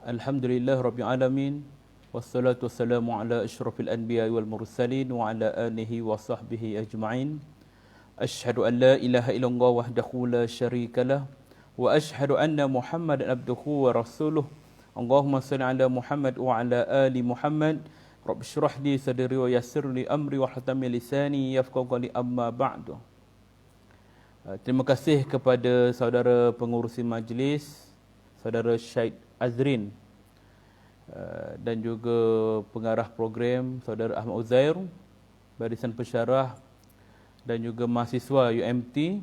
Alhamdulillah Rabbil Alamin. Wassalatu wassalamu ala ashrafil anbiya wal mursalin wa ala alihi wa sahbihi ajma'in. Ashhadu an la ilaha illallah wahdahu la syarikalah wa ashhadu anna Muhammadan abduhu wa rasuluh. Allahumma salli ala Muhammad wa ala ali Muhammad. Rabbi shrah li sadri wa yassir li amri wa hlutam min lisani yafqahu qawli, amma ba'du. Terima kasih kepada saudara pengurusi majlis, saudara Syed Azrin, dan juga pengarah program saudara Ahmad Uzair, barisan pensyarah dan juga mahasiswa UMT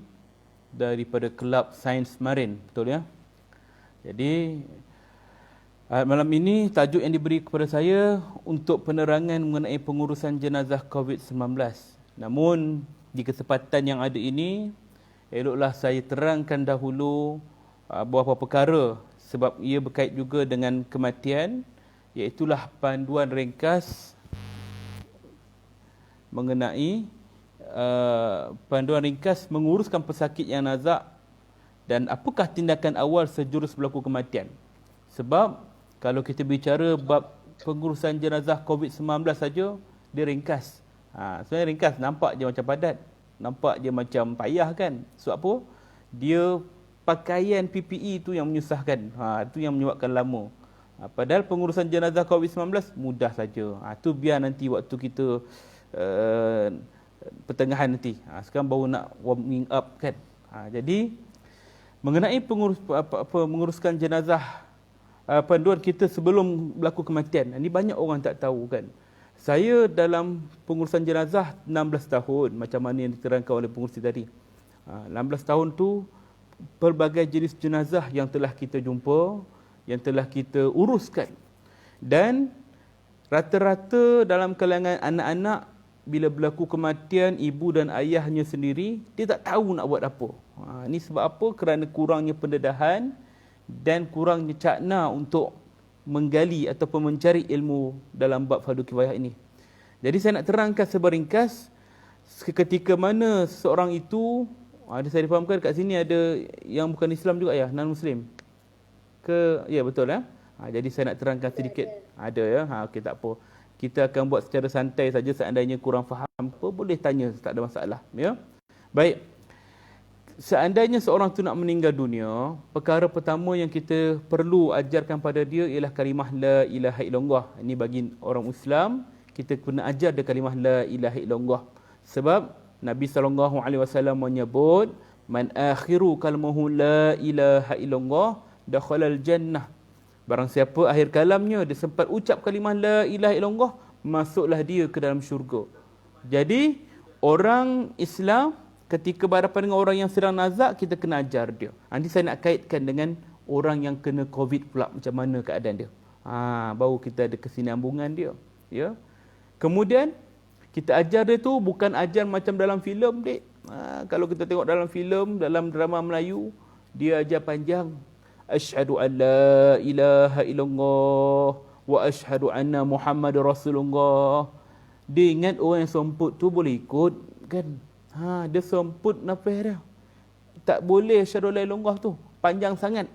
daripada Kelab Sains Marin, betul ya? Jadi malam ini tajuk yang diberi kepada saya untuk penerangan mengenai pengurusan jenazah COVID-19. Namun di kesempatan yang ada ini, eloklah saya terangkan dahulu beberapa perkara sebab ia berkait juga dengan kematian, iaitulah panduan ringkas mengenai panduan ringkas menguruskan pesakit yang nazak dan apakah tindakan awal sejurus berlaku kematian. Sebab kalau kita bicara bab pengurusan jenazah COVID-19 saja, dia ringkas. Sebenarnya ringkas, nampak je macam padat, nampak je macam payah kan. Sebab apa? Dia pakaian PPE tu yang menyusahkan. Itu yang menyebabkan lama. Padahal pengurusan jenazah COVID-19 mudah saja. Tu biar nanti waktu kita pertengahan nanti. Sekarang baru nak warming up kan. Jadi mengenai menguruskan jenazah, panduan kita sebelum berlaku kematian. Ini banyak orang tak tahu kan. Saya dalam pengurusan jenazah 16 tahun, macam mana yang diterangkan oleh pengurusi tadi. 16 tahun tu pelbagai jenis jenazah yang telah kita jumpa, yang telah kita uruskan. Dan rata-rata dalam kalangan anak-anak, bila berlaku kematian ibu dan ayahnya sendiri, dia tak tahu nak buat apa. Ini sebab apa? Kerana kurangnya pendedahan dan kurangnya cakna untuk menggali ataupun mencari ilmu dalam bab fardu kifayah ini. Jadi saya nak terangkan seberingkas ketika mana seseorang itu, ada saya difahamkan kat sini ada yang bukan Islam juga ya, non-Muslim ke? Ya, betul ya. Jadi saya nak terangkan sedikit. Ada ya. Okey, tak apa. Kita akan buat secara santai saja. Seandainya kurang faham apa, boleh tanya, tak ada masalah ya. Baik. Seandainya seorang tu nak meninggal dunia, perkara pertama yang kita perlu ajarkan pada dia ialah kalimah la ilaha illallah. Ini bagi orang Islam, kita kena ajar dia kalimah la ilaha illallah. Sebab Nabi SAW menyebut, man akhiru kalmuhu la ilaha illallah dakhalal jannah. Barang siapa akhir kalamnya dia sempat ucap kalimah la ilaha illallah, masuklah dia ke dalam syurga. Jadi orang Islam ketika berhadapan dengan orang yang sedang nazak, kita kena ajar dia. Nanti saya nak kaitkan dengan orang yang kena COVID pula, macam mana keadaan dia. Baru kita ada kesinambungan dia. Ya. Kemudian kita ajar dia tu bukan ajar macam dalam filem, dek. Kalau kita tengok dalam filem, dalam drama Melayu, dia ajar panjang. Asyhadu an la ilaha illallah wa asyhadu anna Muhammad Rasulullah. Dia ingat orang yang semput tu boleh ikut kan. Dia semput nafas dia. Tak boleh asyhadu la ilaha illallah tu. Panjang sangat.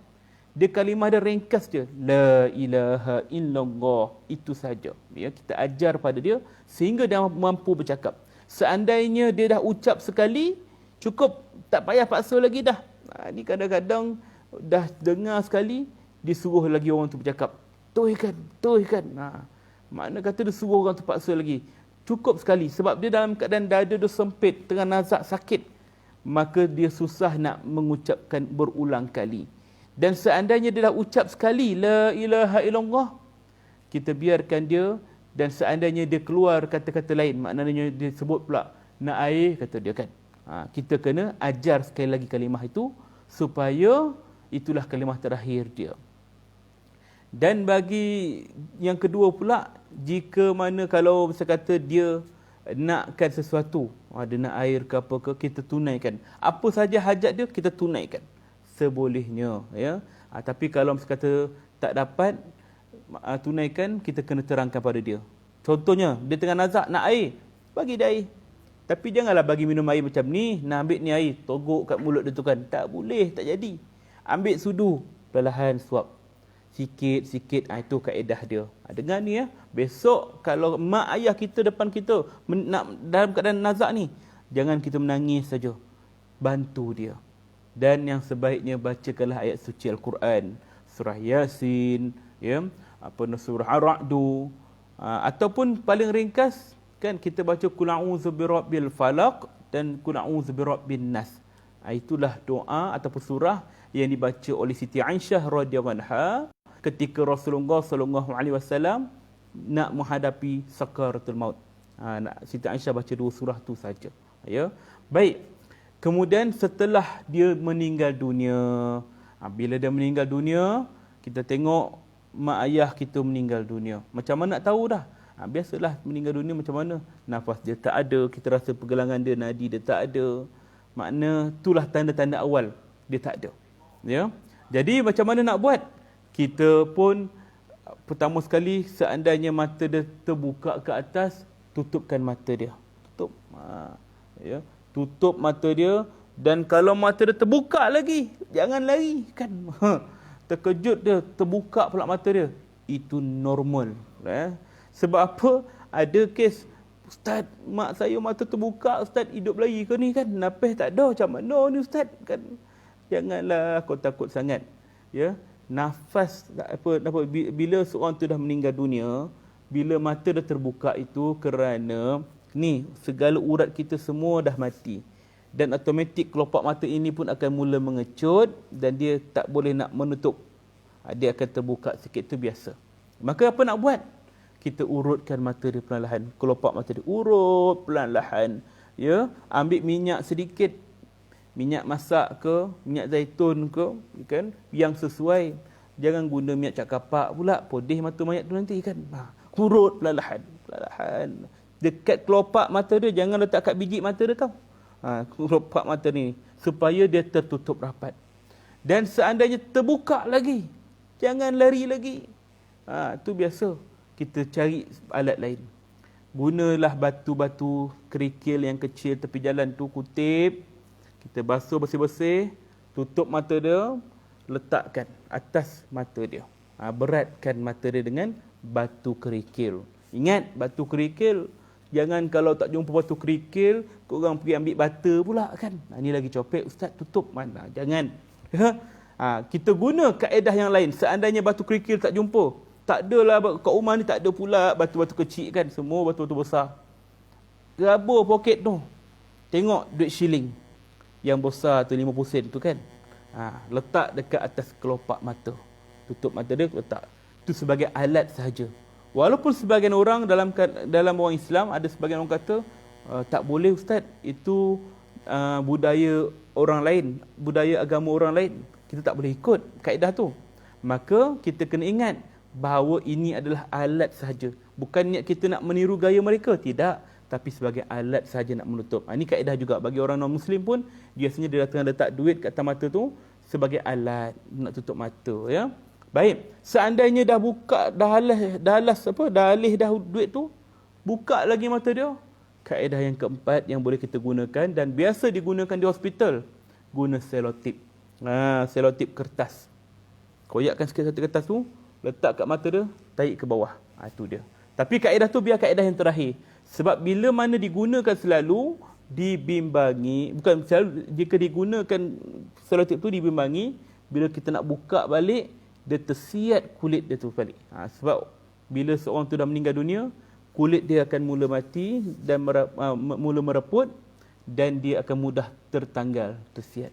Dia kalimah dia ringkas je. La ilaha illallah. Itu saja. Ya, kita ajar pada dia sehingga dia mampu bercakap. Seandainya dia dah ucap sekali, cukup. Tak payah paksa lagi dah. Ni kadang-kadang dah dengar sekali, disuruh lagi orang tu bercakap. Tuikan. Makna kata dia suruh orang tu paksa lagi. Cukup sekali. Sebab dia dalam keadaan dada dia sempit, tengah nazak sakit. Maka dia susah nak mengucapkan berulang kali. Dan seandainya dia dah ucap sekali la ilaha illallah, kita biarkan dia. Dan seandainya dia keluar kata-kata lain, maknanya dia sebut pula nak air, kata dia kan. Kita kena ajar sekali lagi kalimah itu, supaya itulah kalimah terakhir dia. Dan bagi yang kedua pula, jika mana kalau saya kata dia nakkan sesuatu, ada nak air ke apa ke, kita tunaikan. Apa saja hajat dia, kita tunaikan sebolehnya ya. Tapi kalau saya kata tak dapat tunaikan, kita kena terangkan pada dia. Contohnya, dia tengah nazak nak air, bagi dia air. Tapi janganlah bagi minum air macam ni, nak ambil ni air, togok kat mulut dia tu kan. Tak boleh, tak jadi. Ambil sudu, perlahan suap. Sikit-sikit, itu kaedah dia. Dengar ni ya. Besok kalau mak ayah kita depan kita nak dalam keadaan nazak ni, jangan kita menangis saja. Bantu dia. Dan yang sebaiknya bacakanlah ayat suci Al-Quran, surah Yasin, ya, surah Ar-Ra'du, ataupun paling ringkas kan kita baca qul a'udzu birabbil falaq dan qul a'udzu birabbin nas. Itulah doa ataupun surah yang dibaca oleh Siti Aisyah radhiyallahu anha ketika Rasulullah sallallahu alaihi wasallam nak menghadapi sakaratul maut. Siti Aisyah baca 2 surah tu saja. Ya. Baik. Kemudian setelah dia meninggal dunia, bila dia meninggal dunia, kita tengok mak ayah kita meninggal dunia. Macam mana nak tahu dah? Biasalah meninggal dunia macam mana? Nafas dia tak ada, kita rasa pergelangan dia, nadi dia tak ada. Makna itulah tanda-tanda awal dia tak ada. Ya. Jadi macam mana nak buat? Kita pun pertama sekali seandainya mata dia terbuka ke atas, tutupkan mata dia. Tutup. Ya. Tutup mata dia, dan kalau mata dia terbuka lagi, jangan lari kan. Terkejut dia, terbuka pula mata dia. Itu normal. Sebab apa? Ada kes, Ustaz, mak saya mata terbuka, Ustaz hidup lagi ke ni kan? Nafas tak ada, macam mana ni Ustaz? Kan? Janganlah kau takut sangat. Ya. Nafas bila seorang tu dah meninggal dunia, bila mata dah terbuka itu kerana ni segala urat kita semua dah mati, dan automatik kelopak mata ini pun akan mula mengecut dan dia tak boleh nak menutup. Dia akan terbuka sikit, tu biasa. Maka apa nak buat? Kita urutkan mata dia perlahan-lahan, kelopak mata dia urut perlahan-lahan. Ya, ambil minyak sedikit, minyak masak ke, minyak zaitun ke, kan, yang sesuai. Jangan guna minyak cak kapak pula, podeh mata mayat tu nanti kan. Urut perlahan-lahan, perlahan. Dekat kelopak mata dia, jangan letak kat biji mata dia tau. Kelopak mata ni supaya dia tertutup rapat. Dan seandainya terbuka lagi, jangan lari lagi. Tu biasa. Kita cari alat lain. Gunalah batu-batu kerikil yang kecil tepi jalan tu, kutip. Kita basuh bersih-bersih, tutup mata dia, letakkan atas mata dia. Beratkan mata dia dengan batu kerikil. Ingat, batu kerikil, jangan kalau tak jumpa batu kerikil, korang pergi ambil bata pula kan. Ni lagi copek, Ustaz tutup mana. Jangan. Kita guna kaedah yang lain. Seandainya batu kerikil tak jumpa, tak adalah kat rumah ni, tak ada pula batu-batu kecil kan. Semua batu-batu besar. Gabur poket tu. Tengok duit shilling yang besar tu, 50 sen tu kan. Letak dekat atas kelopak mata. Tutup mata dia, letak. Itu sebagai alat sahaja. Walaupun sebagian orang dalam orang Islam, ada sebagian orang kata, tak boleh Ustaz, itu budaya orang lain, budaya agama orang lain. Kita tak boleh ikut kaedah tu. Maka kita kena ingat bahawa ini adalah alat sahaja. Bukan niat kita nak meniru gaya mereka, tidak. Tapi sebagai alat sahaja nak menutup. Ini kaedah juga bagi orang non-Muslim pun, biasanya dia datang letak duit kat atas mata tu sebagai alat nak tutup mata. Ya. Baik, seandainya dah buka, dah alih dah duit tu, buka lagi mata dia. Kaedah yang keempat yang boleh kita gunakan dan biasa digunakan di hospital, guna selotip. Selotip kertas. Koyakkan sikit satu kertas tu, letak kat mata dia, tarik ke bawah. Itu dia. Tapi kaedah tu biar kaedah yang terakhir. Sebab bila mana digunakan selalu, dibimbangi, bukan selalu, jika digunakan selotip tu dibimbangi, bila kita nak buka balik, dia tersiat kulit dia tu balik. Sebab bila seorang tu dah meninggal dunia, kulit dia akan mula mati dan mula mereput, dan dia akan mudah tertanggal, tersiat.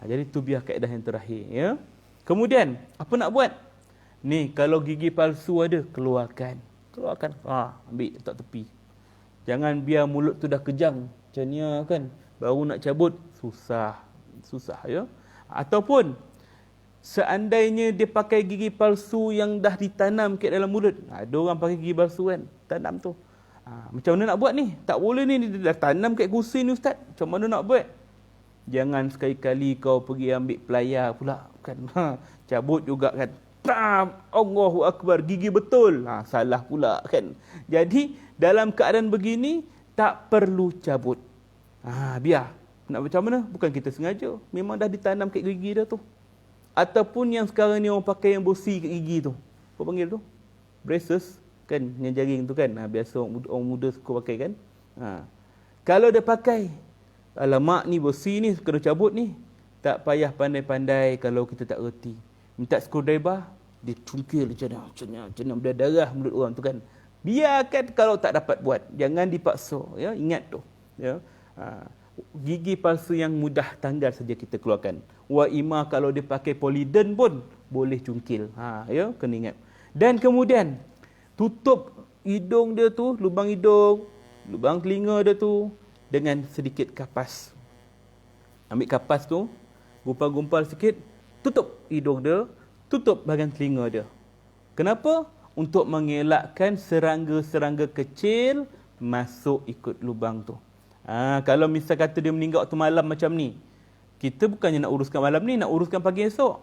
Jadi tu biar kaedah yang terakhir. Ya. Kemudian, apa nak buat? Ni, kalau gigi palsu ada, keluarkan. Ambil, letak tepi. Jangan biar mulut tu dah kejang macam ni kan, baru nak cabut susah ya. Ataupun seandainya dia pakai gigi palsu yang dah ditanam kat dalam mulut. Ada orang pakai gigi palsu kan, tanam tu. Macam mana nak buat ni? Tak boleh ni, dia dah tanam kat kursi ni Ustaz. Macam mana nak buat? Jangan sekali-kali kau pergi ambil pelayar pula kan. Cabut juga kan. Allahu Akbar, gigi betul. Salah pula kan. Jadi dalam keadaan begini tak perlu cabut. Biar. Nak macam mana? Bukan kita sengaja. Memang dah ditanam kat gigi dah tu. Ataupun yang sekarang ni orang pakai yang bosi kat gigi tu. Apa panggil tu? Braces kan, yang jaring tu kan. Biasa orang muda suka pakai kan. Kalau dia pakai, alamak ni bosi ni kena cabut ni. Tak payah pandai-pandai kalau kita tak reti. Minta screwdriver, dia cungkil macam berdarah mulut orang tu kan. Biarkan kalau tak dapat buat. Jangan dipaksa. Ya, ingat tu. Ya. Gigi palsu yang mudah tanggal saja kita keluarkan. Wa ima kalau dia pakai poliden pun boleh cungkil. Ya, kena ingat. Dan kemudian tutup hidung dia tu, lubang hidung, lubang telinga dia tu dengan sedikit kapas. Ambil kapas tu, gumpal-gumpal sikit, tutup hidung dia, tutup bahagian telinga dia. Kenapa? Untuk mengelakkan serangga-serangga kecil masuk ikut lubang tu. Kalau misal kata dia meninggal waktu malam macam ni, kita bukannya nak uruskan malam ni, nak uruskan pagi esok.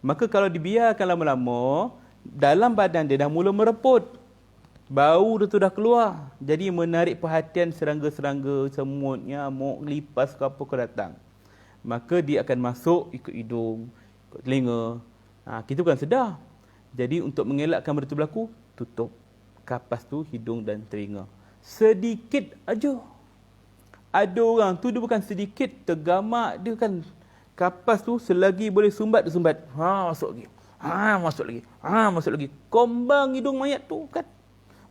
Maka kalau dibiarkan lama-lama, dalam badan dia dah mula mereput. Bau dia tu dah keluar. Jadi menarik perhatian serangga-serangga, semut, nyamuk, lipas ke apa ke datang. Maka dia akan masuk ikut hidung, ikut telinga. Kita bukan sedar. Jadi untuk mengelakkan benda tu berlaku, tutup kapas tu hidung dan telinga. Sedikit aja. Ada orang tu dia bukan sedikit, tergamak dia kan. Kapas tu selagi boleh sumbat, dia sumbat. Masuk lagi. Masuk lagi. Masuk lagi. Kombang hidung mayat tu kan.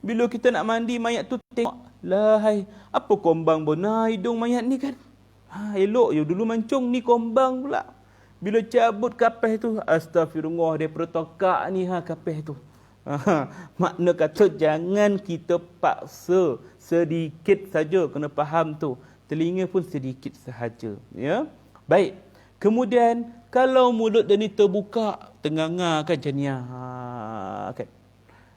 Bila kita nak mandi mayat tu tengok, lahai, apa kombang benar hidung mayat ni kan. Elok je dulu mancung, ni kombang pula. Bila cabut kapas tu, astagfirullah, dia protokak ni kapas tu. Makna kata jangan kita paksa, sedikit saja, kena faham tu. Telinga pun sedikit sahaja, ya. Baik. Kemudian kalau mulut dia ni terbuka, tenganga kan macam ni kan.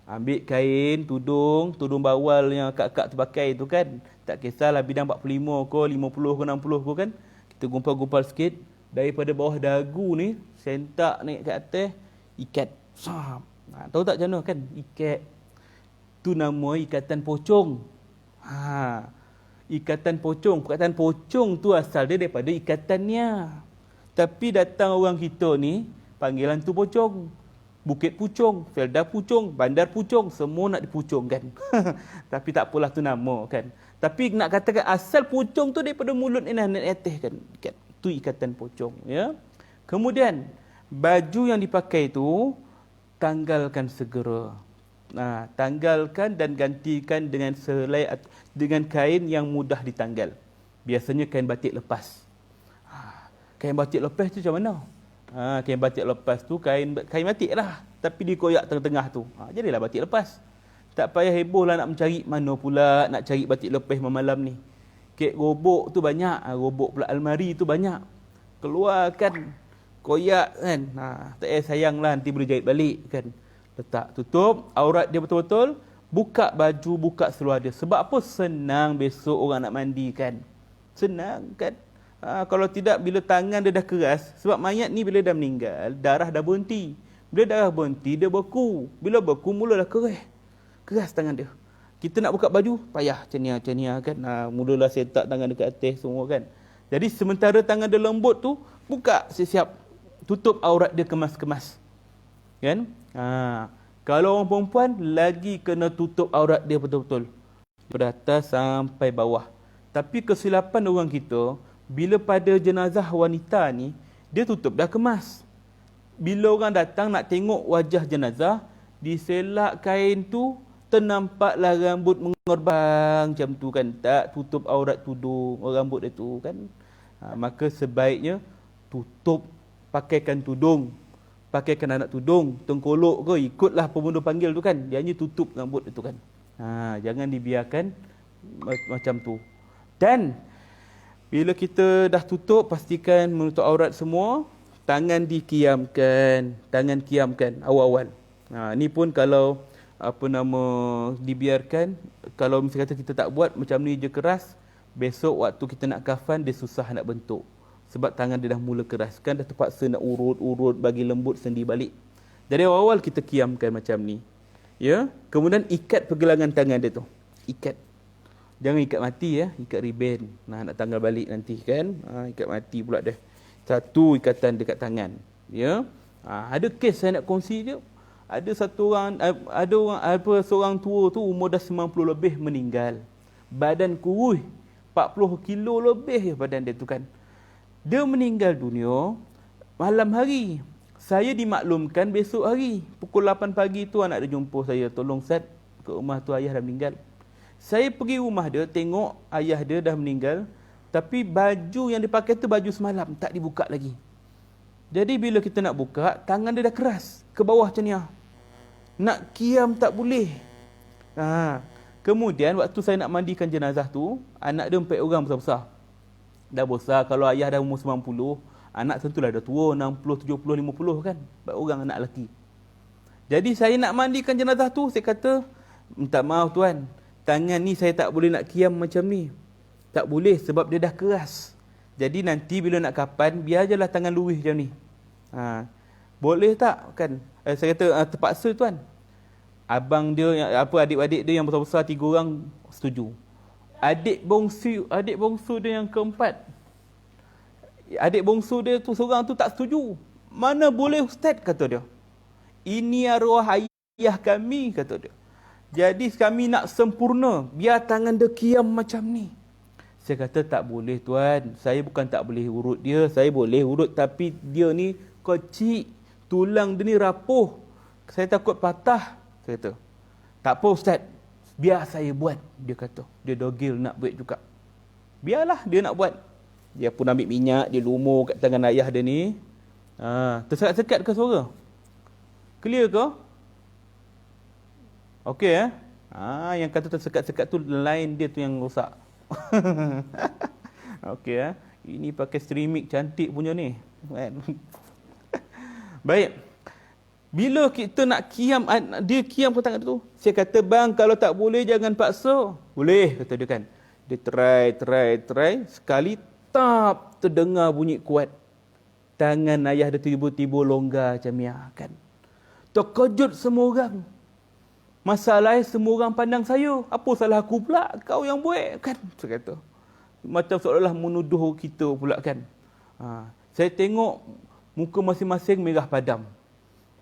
Ambil kain, tudung bawal yang akak-akak tu pakai tu kan. Tak kisahlah bidang 45 ke, 50 ke, 60 ke kan. Kita gumpal-gumpal sikit. Daripada bawah dagu ni, sentak naik ke atas, ikat. Tahu tak macam mana kan? Ikat. Tu nama ikatan pocong. Ikatan pocong. Perkataan pocong tu asal dia daripada ikatannya. Tapi datang orang kita ni, panggilan tu pocong. Bukit Pucong, Felda Pucong, Bandar Pucong, semua nak dipucongkan. Tapi tak apalah tu nama kan. Tapi nak katakan asal pocong tu daripada mulut ni naik atas kan. Tu ikatan pocong, ya. Kemudian baju yang dipakai tu tanggalkan segera. Tanggalkan dan gantikan dengan selai, dengan kain yang mudah ditanggal. Biasanya kain batik lepas. Kain batik lepas tu macam mana? Kain batik lepas tu kain batik lah, tapi dikoyak tengah-tengah tu. Jadilah batik lepas. Tak payah heboh lah nak mencari mana pula nak cari batik lepas malam ni. Kek robok tu banyak, robok pula almari tu banyak. Keluarkan, koyak kan. Tak payah sayang lah, nanti boleh jahit balik kan. Letak, tutup, aurat dia betul-betul. Buka baju, buka seluar dia. Sebab apa? Senang besok orang nak mandi kan. Senang kan. Kalau tidak, bila tangan dia dah keras, sebab mayat ni bila dah meninggal, darah dah berhenti. Bila darah berhenti, dia beku. Bila beku, mulalah keras tangan dia. Kita nak buka baju, payah macam ni kan. Mulalah setak tangan dekat atas semua kan. Jadi sementara tangan dia lembut tu, buka siap-siap. Tutup aurat dia kemas-kemas. Kan? Kalau orang perempuan, lagi kena tutup aurat dia betul-betul. Dari atas sampai bawah. Tapi kesilapan orang kita, bila pada jenazah wanita ni, dia tutup dah kemas. Bila orang datang nak tengok wajah jenazah, diselak kain tu, ternampaklah rambut mengorbang macam tu kan. Tak tutup aurat tudung, rambut dia tu kan. Maka sebaiknya tutup, pakaikan tudung. Pakaikan anak tudung, tengkolok ke, ikutlah pemuda panggil tu kan. Dia hanya tutup rambut dia tu kan. Jangan dibiarkan macam tu. Dan bila kita dah tutup, pastikan menutup aurat semua, tangan dikiamkan, tangan kiamkan awal-awal. Ni pun kalau dibiarkan, kalau misalnya kata kita tak buat macam ni je keras, besok waktu kita nak kafan dia susah nak bentuk. Sebab tangan dia dah mula keras, kan dah terpaksa nak urut-urut bagi lembut sendi balik. Jadi awal-awal kita kiamkan macam ni. Ya, kemudian ikat pergelangan tangan dia tu. Ikat. Jangan ikat mati ya, ikat riben. Nak tanggal balik nanti kan. Ikat mati pula dah. Satu ikatan dekat tangan. Ya. Ada kes saya nak kongsi dia. Ada satu orang, seorang tua tu umur dah 90 lebih meninggal. Badan kurus, 40 kilo lebih badan dia tu kan. Dia meninggal dunia malam hari. Saya dimaklumkan besok hari pukul 8 pagi tu anak dia jumpa saya, tolong Ustaz, ke rumah tu ayah dah meninggal. Saya pergi rumah dia, tengok ayah dia dah meninggal, tapi baju yang dia pakai tu baju semalam, tak dibuka lagi. Jadi bila kita nak buka, tangan dia dah keras ke bawah macam ni. Nak kiam tak boleh. Kemudian waktu saya nak mandikan jenazah tu, anak dia 4 orang besar-besar. Dah besar, kalau ayah dah umur 90, anak tentulah dah tua, 60, 70, 50 kan. 4 orang anak lelaki. Jadi saya nak mandikan jenazah tu, saya kata, minta maaf tuan, tangan ni saya tak boleh nak kiam macam ni. Tak boleh sebab dia dah keras. Jadi nanti bila nak kapan, biar je lah tangan luwih macam ni. Boleh tak kan? Saya kata terpaksa tuan. Abang dia, adik-adik dia yang besar-besar 3 orang setuju. Adik bongsu dia yang keempat, adik bongsu dia tu seorang tu tak setuju. Mana boleh Ustaz, kata dia. Ini arwah ayah kami, kata dia. Jadi kami nak sempurna, biar tangan dia kiam macam ni. Saya kata tak boleh tuan, saya bukan tak boleh urut dia, saya boleh urut, tapi dia ni kecil, tulang dia ni rapuh, saya takut patah. Saya kata, tak apa Ustaz, biar saya buat. Dia kata, dia dogil nak buat juga. Biarlah dia nak buat. Dia pun ambil minyak, dia lumur kat tangan ayah dia ni. Tersekat-sekat ke suara? Clear ke? Okey yang kata tersekat-sekat tu line dia tu yang rosak. Okey Ini pakai streaming cantik punya ni. Baik. Bila kita nak kiam, dia kiam ke tangan tu. Saya kata, bang, kalau tak boleh jangan paksa. Boleh, kata dia kan. Dia try. Sekali tap, terdengar bunyi kuat. Tangan ayah dia tiba-tiba longgar macam ni kan. Terkejut semua orang. Masalahnya semua orang pandang saya. Apa salah aku pula? Kau yang buat kan. Saya kata. Macam seolah-olah menuduh kita pula kan. Saya tengok muka masing-masing merah padam.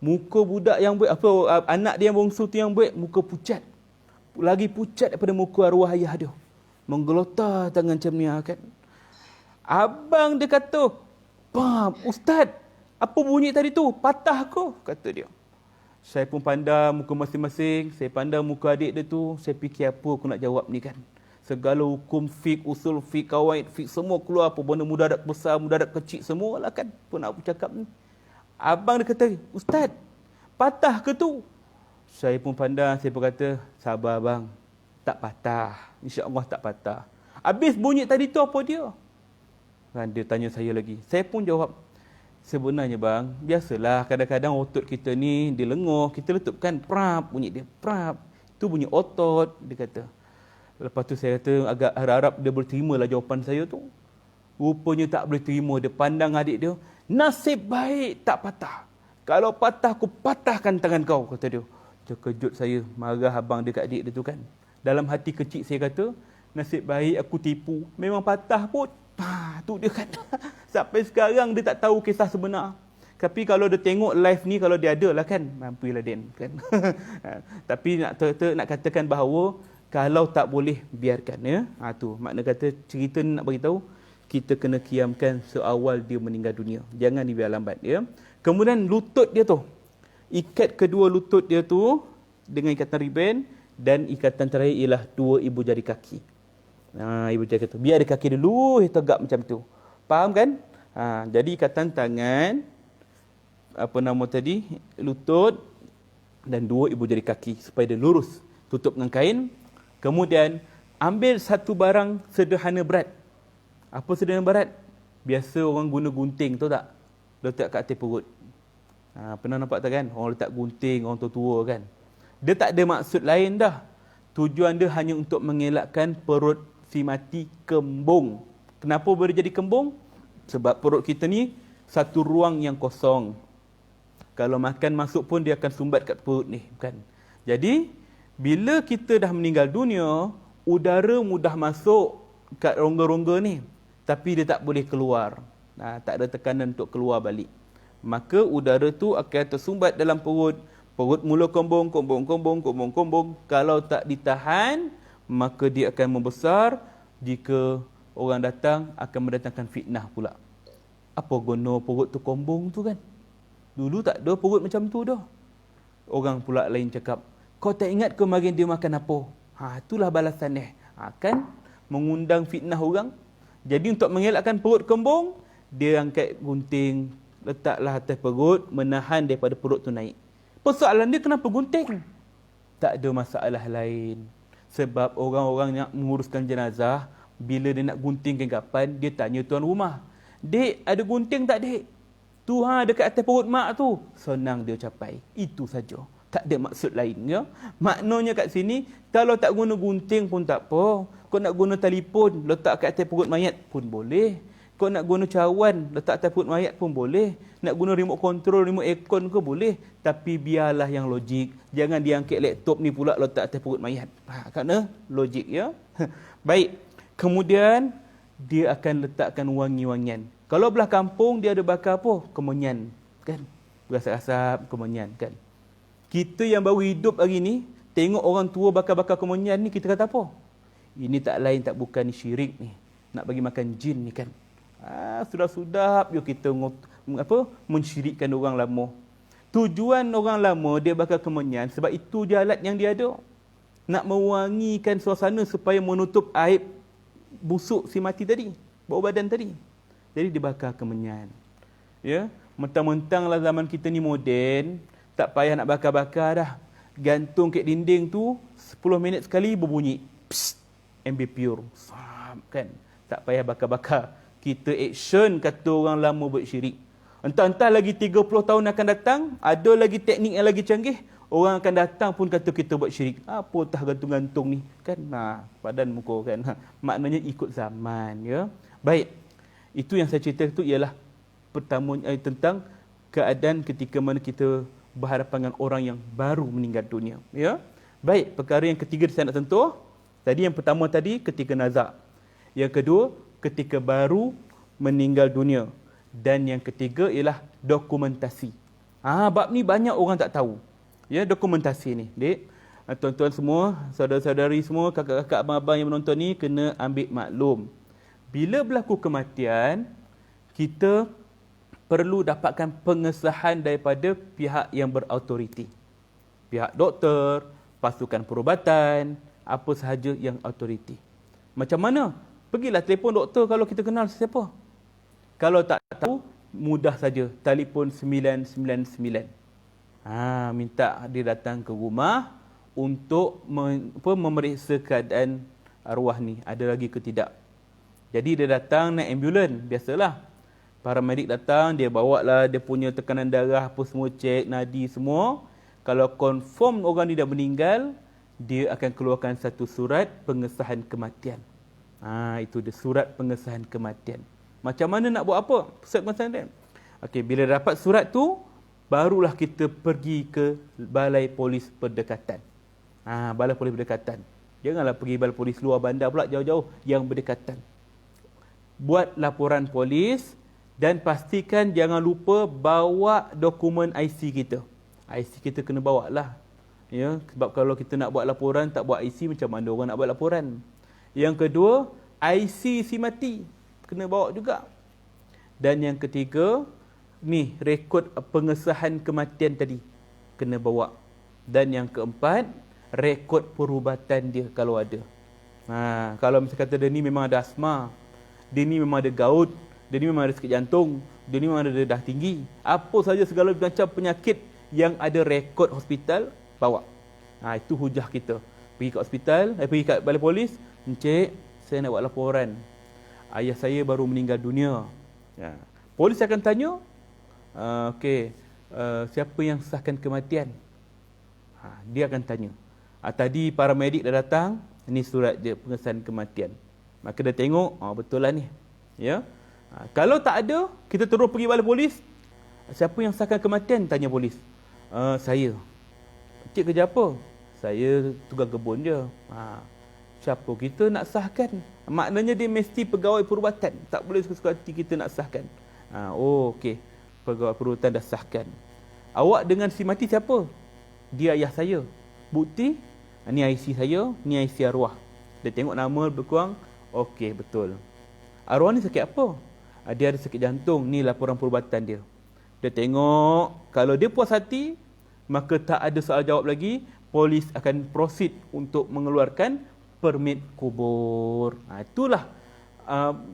Muka budak yang buat, anak dia yang bongsu tu yang buat, muka pucat. Lagi pucat daripada muka arwah ayah dia. Menggelotar tangan macam ni kan. Abang dia kata, Ustaz, apa bunyi tadi tu? Patah ke? Kata dia. Saya pun pandang muka masing-masing, saya pandang muka adik dia tu, saya fikir apa aku nak jawab ni kan. Segala hukum fik, usul fik, kawaid fik, semua keluar apa. Benda mudarat besar, mudarat kecil, semua lah kan. Apa nak aku cakap ni? Abang dia kata, Ustaz, patah ke tu? Saya pun pandang, saya pun kata, sabar bang, tak patah. InsyaAllah tak patah. Habis bunyi tadi tu apa dia? Kan dia tanya saya lagi. Saya pun jawab, sebenarnya bang, biasalah kadang-kadang otot kita ni, dia lenguh, kita letupkan, prap, bunyi dia, prap. Itu bunyi otot, dia kata. Lepas tu saya kata, agak harap-harap dia boleh terimalah jawapan saya tu. Rupanya tak boleh terima, dia pandang adik dia, nasib baik tak patah. Kalau patah, aku patahkan tangan kau, kata dia. Terkejut saya, marah abang dia kat adik dia tu kan. Dalam hati kecil saya kata, nasib baik aku tipu. Memang patah pun, tu dia kan. Sampai sekarang dia tak tahu kisah sebenar. Tapi kalau dia tengok live ni, kalau dia ada lah kan, mampulah Den kan. Tapi nak katakan bahawa, kalau tak boleh, biarkan ya. Tu makna kata cerita ni nak beritahu, kita kena kiamkan seawal dia meninggal dunia. Jangan dibiar lambat ya. Kemudian lutut dia tu. Ikat kedua lutut dia tu dengan ikatan riben, dan ikatan terakhir ialah 2 ibu jari kaki. Ibu jari kaki tu. Biar dia kaki dulu tegak macam tu. Faham kan? Jadi ikatan tangan, lutut dan 2 ibu jari kaki supaya dia lurus. Tutup dengan kain. Kemudian ambil satu barang sederhana berat. Apa sederhana berat? Biasa orang guna gunting, tahu tak? Letak kat atas perut. Pernah nampak tak kan? Orang letak gunting, orang tua-tua kan? Dia tak ada maksud lain dah. Tujuan dia hanya untuk mengelakkan perut si mati kembung. Kenapa boleh jadi kembung? Sebab perut kita ni satu ruang yang kosong. Kalau makan masuk pun dia akan sumbat kat perut ni, kan? Jadi, bila kita dah meninggal dunia, udara mudah masuk kat rongga-rongga ni. Tapi dia tak boleh keluar. Tak ada tekanan untuk keluar balik. maka udara tu akan tersumbat dalam perut. Perut mula kombong. Kalau tak ditahan, maka dia akan membesar. Jika orang datang, akan mendatangkan fitnah pula. Apa guna perut tu kombong tu kan? Dulu tak ada perut macam tu dah. Orang pula lain cakap, kau tak ingat kemarin dia makan apa? Itulah balasan dia. Kan mengundang fitnah orang. Jadi untuk mengelakkan perut kembung, dia angkat gunting, letaklah atas perut, menahan daripada perut tu naik. Persoalan dia kenapa gunting? Tak ada masalah lain. Sebab orang-orang yang menguruskan jenazah, bila dia nak guntingkan kapan, dia tanya tuan rumah, dek, ada gunting tak dek? Tu dekat atas perut mak tu. Senang dia capai. Itu saja. Tak ada maksud lain, ya. Maknanya kat sini, kalau tak guna gunting pun tak apa. Kau nak guna telefon, letak kat atas perut mayat pun boleh. Kau nak guna cawan, letak atas perut mayat pun boleh. Nak guna remote control, remote aircon ke boleh. Tapi biarlah yang logik. Jangan diangkat laptop ni pula letak atas perut mayat. Kerana logik, ya. Baik. Kemudian, dia akan letakkan wangi-wangian. Kalau belah kampung, dia ada bakar apa? Kemenyan. Kan? Berasap-asap, kemenyan. Kan? Kita yang baru hidup hari ni, tengok orang tua bakar-bakar kemenyan ni, kita kata apa? Ini tak lain tak bukan ni syirik ni. Nak bagi makan jin ni kan. Sudah-sudah yuk kita mensyirikkan orang lama. Tujuan orang lama dia bakar kemenyan sebab itu je alat yang dia ada. Nak mewangikan suasana supaya menutup aib busuk si mati tadi, bau badan tadi. Jadi dibakar kemenyan. Ya, mentang-mentanglah zaman kita ni moden, tak payah nak bakar-bakar dah. Gantung kat dinding tu 10 minit sekali berbunyi. Psst, MB Pure. Kan? Tak payah bakar-bakar. Kita action kata orang lama buat syirik. Entah-entah lagi 30 tahun akan datang, ada lagi teknik yang lagi canggih, orang akan datang pun kata kita buat syirik. Apa tah gantung-gantung ni? Kan? Padan muka kan. Maknanya ikut zaman, ya. Baik. Itu yang saya cerita tu ialah pertama tentang keadaan ketika mana kita berhadapan dengan orang yang baru meninggal dunia, ya. Baik, perkara yang ketiga saya nak sentuh. Tadi yang pertama tadi ketika nazak. Yang kedua ketika baru meninggal dunia. Dan yang ketiga ialah dokumentasi. Bab ni banyak orang tak tahu. Ya, dokumentasi ni, dek. Tuan-tuan semua, saudara-saudari semua, kakak-kakak, abang-abang yang menonton ni kena ambil maklum. Bila berlaku kematian, kita perlu dapatkan pengesahan daripada pihak yang berautoriti. Pihak doktor, pasukan perubatan, apa sahaja yang autoriti. Macam mana? Pergilah telefon doktor kalau kita kenal siapa. Kalau tak tahu, mudah saja. Telefon 999. Minta dia datang ke rumah untuk memeriksa keadaan arwah ni. Ada lagi ke tidak. Jadi dia datang naik ambulan. Biasalah. Paramedik datang, dia bawa lah dia punya tekanan darah, apa semua, cek, nadi semua. Kalau confirm orang ni dah meninggal, dia akan keluarkan satu surat pengesahan kematian. Itu dia, surat pengesahan kematian. Macam mana nak buat apa? Surat pengesahan dia. Okey, bila dapat surat tu, barulah kita pergi ke balai polis berdekatan. Balai polis berdekatan. Janganlah pergi balai polis luar bandar pula, jauh-jauh, yang berdekatan. Buat laporan polis. Dan pastikan jangan lupa bawa dokumen IC kita. IC kita kena bawa lah. Ya, sebab kalau kita nak buat laporan, tak buat IC, macam mana orang nak buat laporan? Yang kedua, IC si mati. Kena bawa juga. Dan yang ketiga, ni rekod pengesahan kematian tadi. Kena bawa. Dan yang keempat, rekod perubatan dia kalau ada. Kalau misalnya kata dia ni memang ada asma, dia ni memang ada gout, dia ni memang ada sakit jantung, dia ni memang ada darah tinggi. Apa saja segala macam penyakit yang ada rekod hospital, bawa. Itu hujah kita. Pergi ke hospital, pergi ke balai polis, encik, saya nak buat laporan. Ayah saya baru meninggal dunia. Polis akan tanya, siapa yang sahkan kematian? Dia akan tanya. Tadi paramedik dah datang, ini surat dia pengesahan kematian. Maka dia tengok, betul lah ni. Ya. Kalau tak ada, kita terus pergi balai polis. Siapa yang sahkan kematian? Tanya polis. Saya. Cik kerja apa? Saya tukang kebun je. Siapa kita nak sahkan? Maknanya dia mesti pegawai perubatan. Tak boleh suka-suka hati kita nak sahkan. Okey. pegawai perurutan dah sahkan. Awak dengan si mati siapa? Dia ayah saya. Bukti, ni IC saya, ni IC arwah. Dia tengok nama lebih kurang, okey betul. Arwah ni sakit apa? Dia ada sakit jantung, ni laporan perubatan dia. Dia tengok, kalau dia puas hati, maka tak ada soal jawab lagi, polis akan proceed untuk mengeluarkan permit kubur. Itulah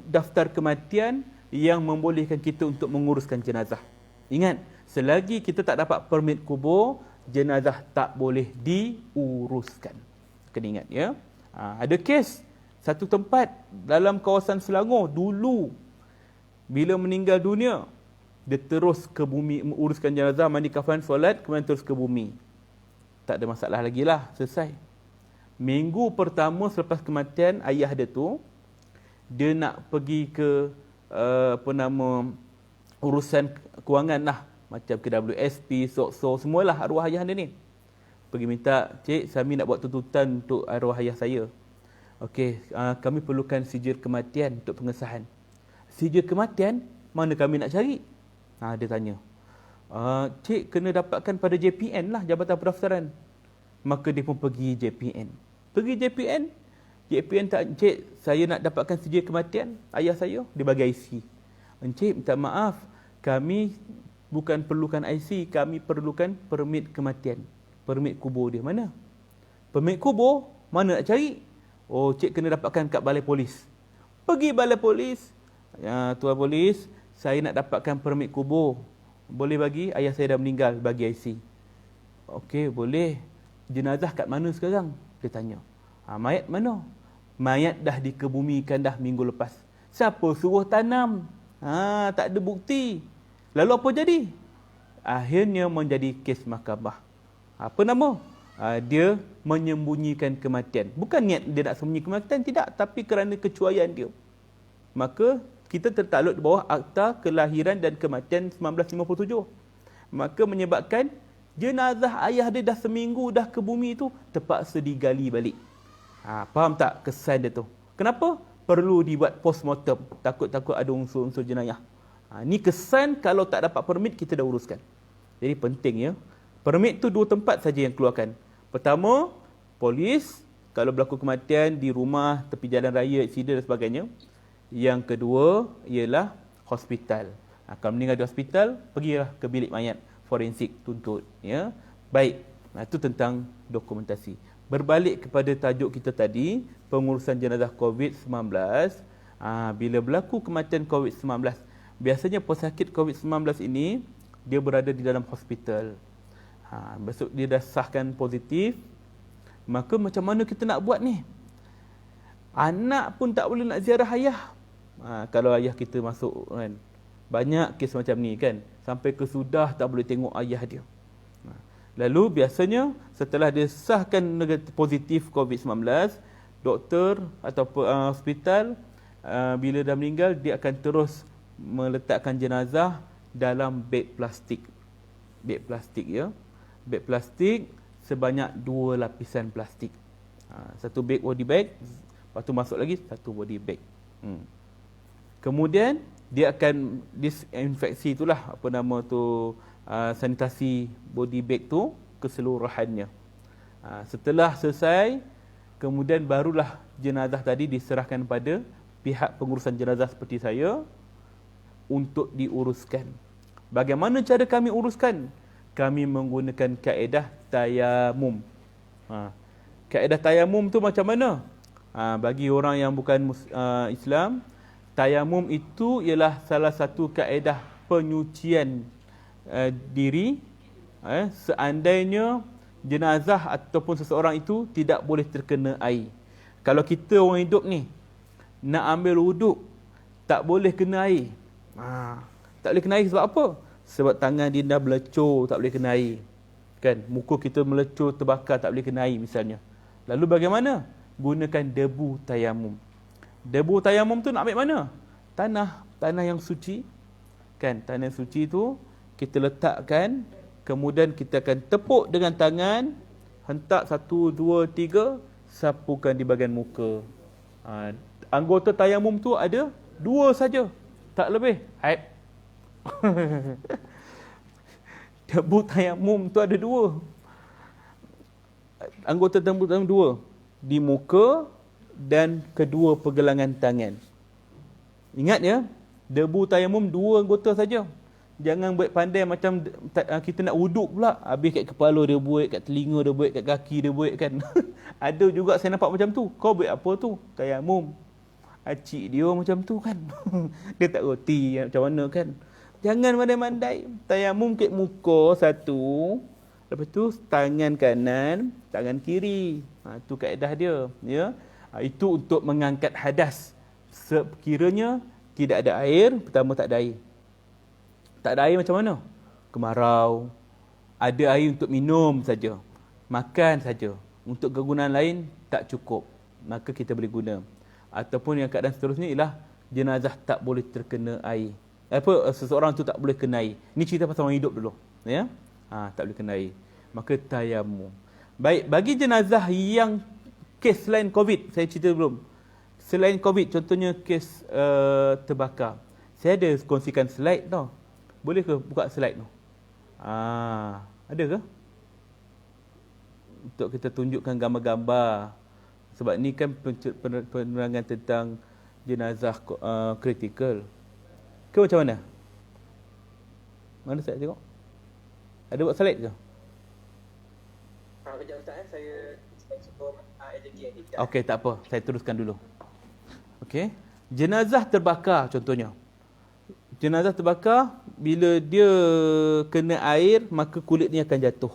daftar kematian yang membolehkan kita untuk menguruskan jenazah. Ingat, selagi kita tak dapat permit kubur, jenazah tak boleh diuruskan. Kena ingat ya. Ada kes satu tempat dalam kawasan Selangor dulu, bila meninggal dunia, dia terus ke bumi menguruskan jenazah, mandi kafan, solat, kemudian terus ke bumi. Tak ada masalah lagi lah, selesai. Minggu pertama selepas kematian ayah dia tu, dia nak pergi ke urusan kewangan lah, macam ke WSP, SOKSO, semualah arwah ayah dia ni. Pergi minta, cik, kami nak buat tuntutan untuk arwah ayah saya. Okey, kami perlukan sijil kematian untuk pengesahan. Sijil kematian, mana kami nak cari? Dia tanya. Cik, kena dapatkan pada JPN lah, Jabatan Pendaftaran. Maka dia pun pergi JPN. Pergi JPN tak, cik, saya nak dapatkan sijil kematian ayah saya. Dia bagi IC. Encik, minta maaf, kami bukan perlukan IC, kami perlukan permit kematian. Permit kubur dia mana? Permit kubur, mana nak cari? Oh, cik kena dapatkan kat balai polis. Pergi balai polis. Tuan polis, saya nak dapatkan permit kubur. Boleh bagi? Ayah saya dah meninggal, bagi IC. Okey, boleh. Jenazah kat mana sekarang? Dia tanya. Mayat mana? Mayat dah dikebumikan dah minggu lepas. Siapa suruh tanam? Tak ada bukti. Lalu apa jadi? Akhirnya menjadi kes mahkamah. Apa nama? Dia menyembunyikan kematian. Bukan niat dia nak sembunyi kematian, tidak. Tapi kerana kecuaian dia. Maka kita tertakluk di bawah Akta Kelahiran dan Kematian 1957. Maka menyebabkan jenazah ayah dia dah seminggu dah ke bumi tu terpaksa digali balik. Faham tak kesan dia tu? Kenapa? Perlu dibuat postmortem. Takut-takut ada unsur-unsur jenayah. Ni kesan kalau tak dapat permit kita dah uruskan. Jadi penting ya. Permit tu 2 tempat saja yang keluarkan. Pertama, polis kalau berlaku kematian di rumah, tepi jalan raya, aksiden dan sebagainya. Yang kedua ialah hospital. Kalau meninggal di hospital, pergilah ke bilik mayat forensik tuntut. Ya, baik. Itu tentang dokumentasi. Berbalik kepada tajuk kita tadi, pengurusan jenazah COVID-19. Bila berlaku kematian COVID-19, biasanya pesakit COVID-19 ini dia berada di dalam hospital. Besok dia dah sahkan positif, maka macam mana kita nak buat ni? Anak pun tak boleh nak ziarah ayah. Kalau ayah kita masuk kan, banyak kes macam ni kan, sampai kesudah tak boleh tengok ayah dia. Lalu biasanya setelah dia sahkan positif COVID-19, doktor atau hospital bila dah meninggal, dia akan terus meletakkan jenazah dalam beg plastik. Beg plastik ya. Beg plastik sebanyak 2 lapisan plastik. Satu beg body bag, lepas tu masuk lagi satu body bag. Kemudian dia akan disinfeksi itulah apa nama tu, sanitasi body bag tu keseluruhannya. Setelah selesai, kemudian barulah jenazah tadi diserahkan pada pihak pengurusan jenazah seperti saya untuk diuruskan. Bagaimana cara kami uruskan? Kami menggunakan kaedah tayamum. Kaedah tayamum tu macam mana? Bagi orang yang bukan Islam, tayamum itu ialah salah satu kaedah penyucian diri seandainya jenazah ataupun seseorang itu tidak boleh terkena air. Kalau kita orang hidup ni nak ambil wuduk, tak boleh kena air. Tak boleh kena air sebab apa? Sebab tangan dia dah melecur, tak boleh kena air. Kan? Muka kita melecur, terbakar, tak boleh kena air misalnya. Lalu bagaimana? Gunakan debu tayamum. Debu tayamum tu nak ambil mana? Tanah yang suci. Kan? Tanah yang suci tu kita letakkan, kemudian kita akan tepuk dengan tangan, hentak 1, 2, 3, sapukan di bahagian muka. Anggota tayamum tu ada 2 saja, tak lebih. Debu tayamum tu ada dua. Anggota tayamum dua. Di muka dan kedua pergelangan tangan. Ingat ya, debu tayamum dua anggota saja. Jangan buat pandai macam kita nak wuduk pula. Habis kat kepala dia buat, kat telinga dia buat, kat kaki dia buat kan. Ada juga saya nampak macam tu. Kau buat apa tu? Tayamum. Acik dia macam tu kan. Dia tak roti macam mana kan. Jangan mandai-mandai. Tayamum kat muka satu. Lepas tu tangan kanan, tangan kiri. Tu kaedah dia. Ya. Itu untuk mengangkat hadas. Sekiranya tidak ada air, pertama tak ada air. Tak ada air macam mana? Kemarau. Ada air untuk minum saja. Makan saja. Untuk kegunaan lain tak cukup. Maka kita boleh guna. Ataupun yang keadaan seterusnya ialah jenazah tak boleh terkena air. Seseorang tu tak boleh kena air. Ni cerita pasal orang hidup dulu. Ya? Tak boleh kena air. Maka tayamum. Baik, bagi jenazah yang kes selain COVID, saya cerita belum. Selain COVID, contohnya kes terbakar. Saya ada kongsikan slide tau. Boleh ke buka slide tu? Ada ke? Untuk kita tunjukkan gambar-gambar. Sebab ni kan penerangan tentang jenazah kritikal. Ke macam mana? Mana saya tengok? Ada buat slide ke? Kejap Ustaz, saya cuba agensi ni. Okey, tak apa. Saya teruskan dulu. Okey. Jenazah terbakar contohnya. Jenazah terbakar, bila dia kena air, maka kulitnya akan jatuh.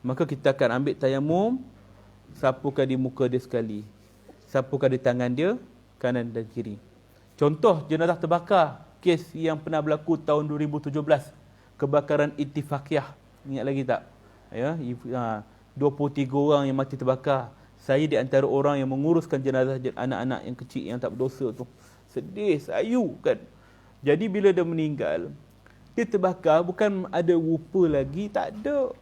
Maka kita akan ambil tayamum, sapukan di muka dia sekali. Sapukan di tangan dia, kanan dan kiri. Contoh jenazah terbakar, kes yang pernah berlaku tahun 2017. Kebakaran Ittifaqiyah. Ingat lagi tak? Ya, 23 orang yang mati terbakar. Saya di antara orang yang menguruskan jenazah anak-anak yang kecil yang tak berdosa tu. Sedih, sayu kan. Jadi bila dia meninggal, dia terbakar bukan ada rupa lagi, tak ada.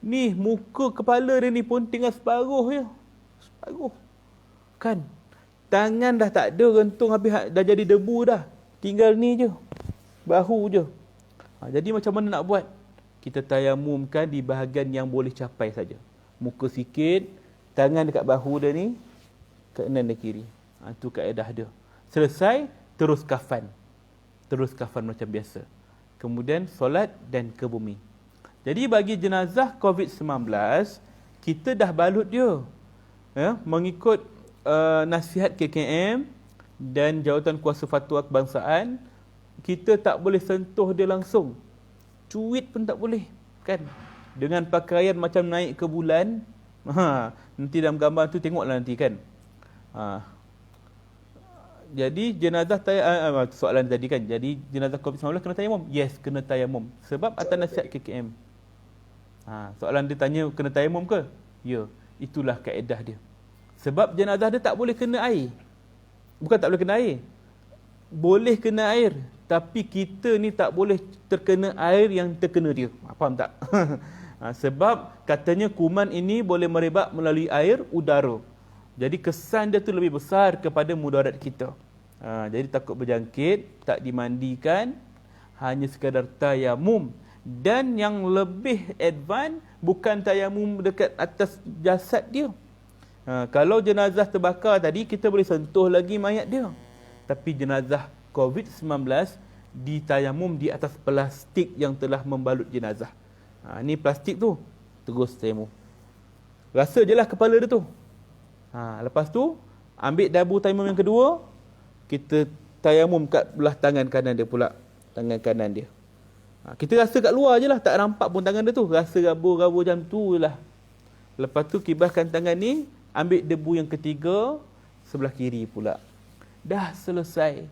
Ni muka kepala dia ni pun tinggal separuh je. Separuh. Kan? Tangan dah tak ada, rentung habis dah jadi debu dah. Tinggal ni je. Bahu je. Jadi macam mana nak buat? Kita tayamumkan di bahagian yang boleh capai saja. Muka sikit, tangan dekat bahu dia ni, kanan dan kiri. Itu kaedah dia. Selesai, terus kafan. Terus kafan macam biasa. Kemudian solat dan ke bumi. Jadi bagi jenazah COVID-19, kita dah balut dia. Ya, mengikut nasihat KKM dan Jawatan Kuasa Fatwa Kebangsaan, kita tak boleh sentuh dia langsung. Cuit pun tak boleh. Kan? Dengan pakaian macam naik ke bulan. Nanti dalam gambar tu tengoklah nanti kan. Jadi jenazah soalan tadi kan. Jadi jenazah COVID-19 kena tayamum? Yes, kena tayamum. Sebab atas nasihat KKM. Soalan dia tanya kena tayamum ke? Ya, itulah kaedah dia. Sebab jenazah dia tak boleh kena air. Bukan tak boleh kena air. Boleh kena air, tapi kita ni tak boleh terkena air yang terkena dia. Faham tak? Sebab katanya kuman ini boleh merebak melalui air, udara. Jadi kesan dia tu lebih besar kepada mudarat kita. Jadi takut berjangkit, tak dimandikan, hanya sekadar tayamum. Dan yang lebih advance, bukan tayamum dekat atas jasad dia. Kalau jenazah terbakar tadi, kita boleh sentuh lagi mayat dia. Tapi jenazah COVID-19 ditayamum di atas plastik yang telah membalut jenazah. Ni plastik tu, terus tayamum. Rasa je lah kepala dia tu. Lepas tu, ambil dabu tayamum yang kedua, kita tayamum kat belah tangan kanan dia pula. Tangan kanan dia. Kita rasa kat luar je lah, tak nampak pun tangan dia tu. Rasa rabu-rabu macam tu je lah. Lepas tu, kibaskan tangan ni, ambil debu yang ketiga, sebelah kiri pula. Dah selesai.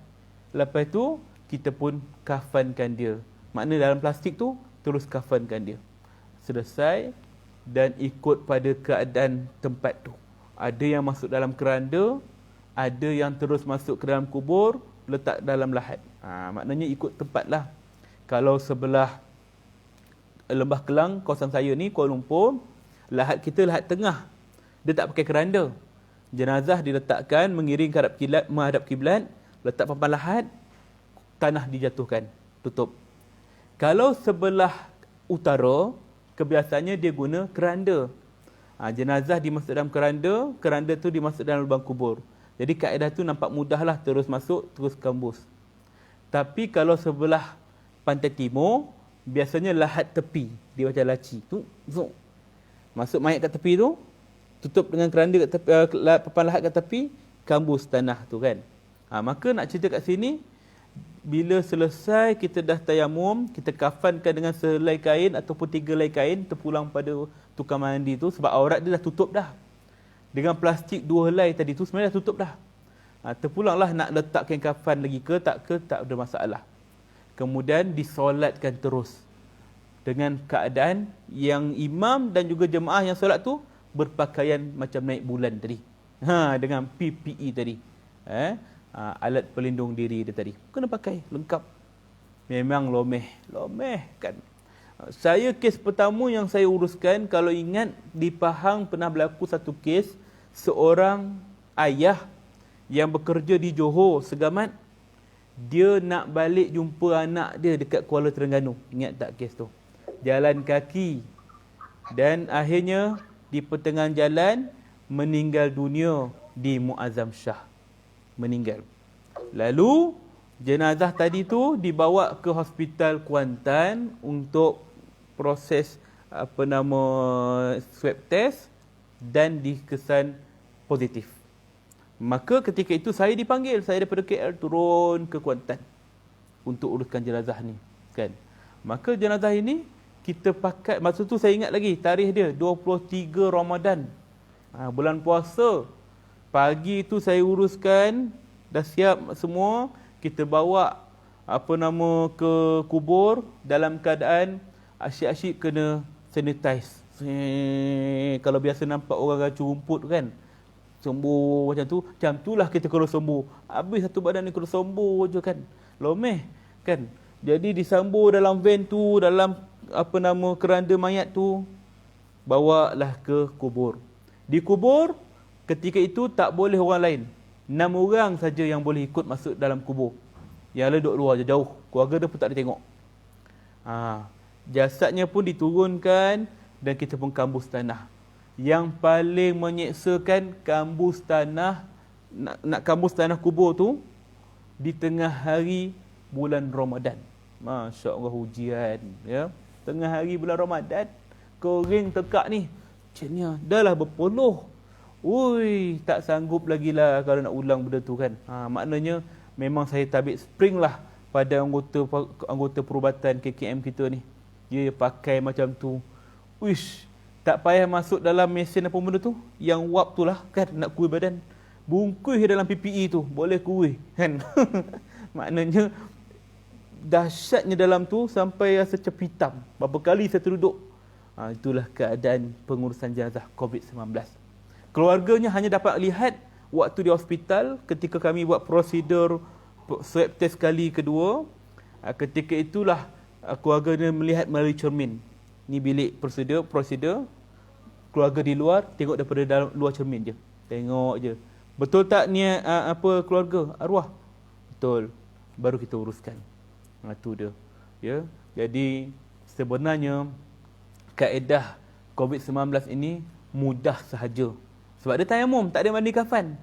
Lepas tu, kita pun kafankan dia. Makna dalam plastik tu, terus kafankan dia. Selesai, dan ikut pada keadaan tempat tu. Ada yang masuk dalam keranda, ada yang terus masuk ke dalam kubur, letak dalam lahat. Maknanya ikut tempat lah. Kalau sebelah Lembah Kelang, kawasan saya ni, Kuala Lumpur, lahat kita lahat tengah. Dia tak pakai keranda. Jenazah diletakkan mengiring menghadap kiblat, letak papan lahat, tanah dijatuhkan. tutup. Kalau sebelah utara, kebiasaannya dia guna keranda. Jenazah dimasuk dalam keranda, keranda tu dimasuk dalam lubang kubur. Jadi kaedah tu nampak mudahlah, terus masuk, terus kambus. Tapi kalau sebelah pantai timur, biasanya lahat tepi, dia macam laci. Tu, masuk mayat kat tepi tu, tutup dengan keranda kat tepi, papan lahat kat tepi, kambus tanah tu kan. Maka nak cerita kat sini, bila selesai kita dah tayamum, kita kafankan dengan sehelai kain ataupun 3 helai kain, terpulang pada tukang mandi tu, sebab aurat dia dah tutup dah. Dengan plastik 2 helai tadi tu sebenarnya dah tutup dah. Terpulanglah nak letak kain kafan lagi ke tak ada masalah. Kemudian disolatkan terus dengan keadaan yang imam dan juga jemaah yang solat tu berpakaian macam naik bulan tadi. Dengan PPE tadi. Alat pelindung diri dia tadi. Kena pakai lengkap. Memang lomeh kan. Saya kes pertama yang saya uruskan, kalau ingat di Pahang pernah berlaku satu kes seorang ayah yang bekerja di Johor Segamat, dia nak balik jumpa anak dia dekat Kuala Terengganu. Ingat tak kes tu? Jalan kaki. Dan akhirnya di pertengahan jalan meninggal dunia di Muazzam Shah. Meninggal. Lalu jenazah tadi tu dibawa ke hospital Kuantan untuk proses swab test dan dikesan positif. Maka ketika itu saya dipanggil, saya daripada KL turun ke Kuantan untuk uruskan jenazah ni kan. Maka jenazah ini kita pakai, masa tu saya ingat lagi tarikh dia 23 Ramadan. Bulan puasa. Pagi tu saya uruskan, dah siap semua, kita bawa ke kubur dalam keadaan asyik-asyik kena sanitize. Kalau biasa nampak orang racu rumput kan, sembuh macam tu lah kita kalau sembuh. Habis satu badan ni kalau sembuh je kan. Lomeh kan. Jadi disambung dalam van tu, dalam keranda mayat tu, bawalah ke kubur. Di kubur ketika itu tak boleh orang lain. 6 orang saja yang boleh ikut masuk dalam kubur. Yang lain duduk luar je jauh. Keluarga dia pun tak ada tengok. Jasadnya pun diturunkan dan kita pun kambus tanah. Yang paling menyeksakan, kambus tanah, nak kambus tanah kubur tu di tengah hari bulan Ramadan. Masya Allah, hujan ya. Tengah hari bulan Ramadan, kering tekak ni. Macamnya dah lah berpuluh. Ui, tak sanggup lagi lah kalau nak ulang benda tu kan. Maknanya memang saya tabik spring lah pada anggota perubatan KKM kita ni. Dia pakai macam tu. Uish, tak payah masuk dalam mesin apa benda tu, yang wap tu lah kan, nak kuih badan. Bungkus dalam PPE tu, boleh kuih kan. Maknanya dahsyatnya dalam tu sampai rasa cepitam. Berapa kali saya terduduk. Itulah keadaan pengurusan jenazah COVID-19. Keluarganya hanya dapat lihat waktu di hospital ketika kami buat prosedur swab test kali kedua. Ketika itulah keluarganya melihat melalui cermin. Ni bilik prosedur. Keluarga di luar tengok daripada dalam luar cermin je. Tengok je. Betul tak ni keluarga arwah? Betul. Baru kita uruskan. Tu dia. Ya. Jadi sebenarnya kaedah COVID-19 ini mudah sahaja. Sebab dia tayamum, tak ada mandi kafan.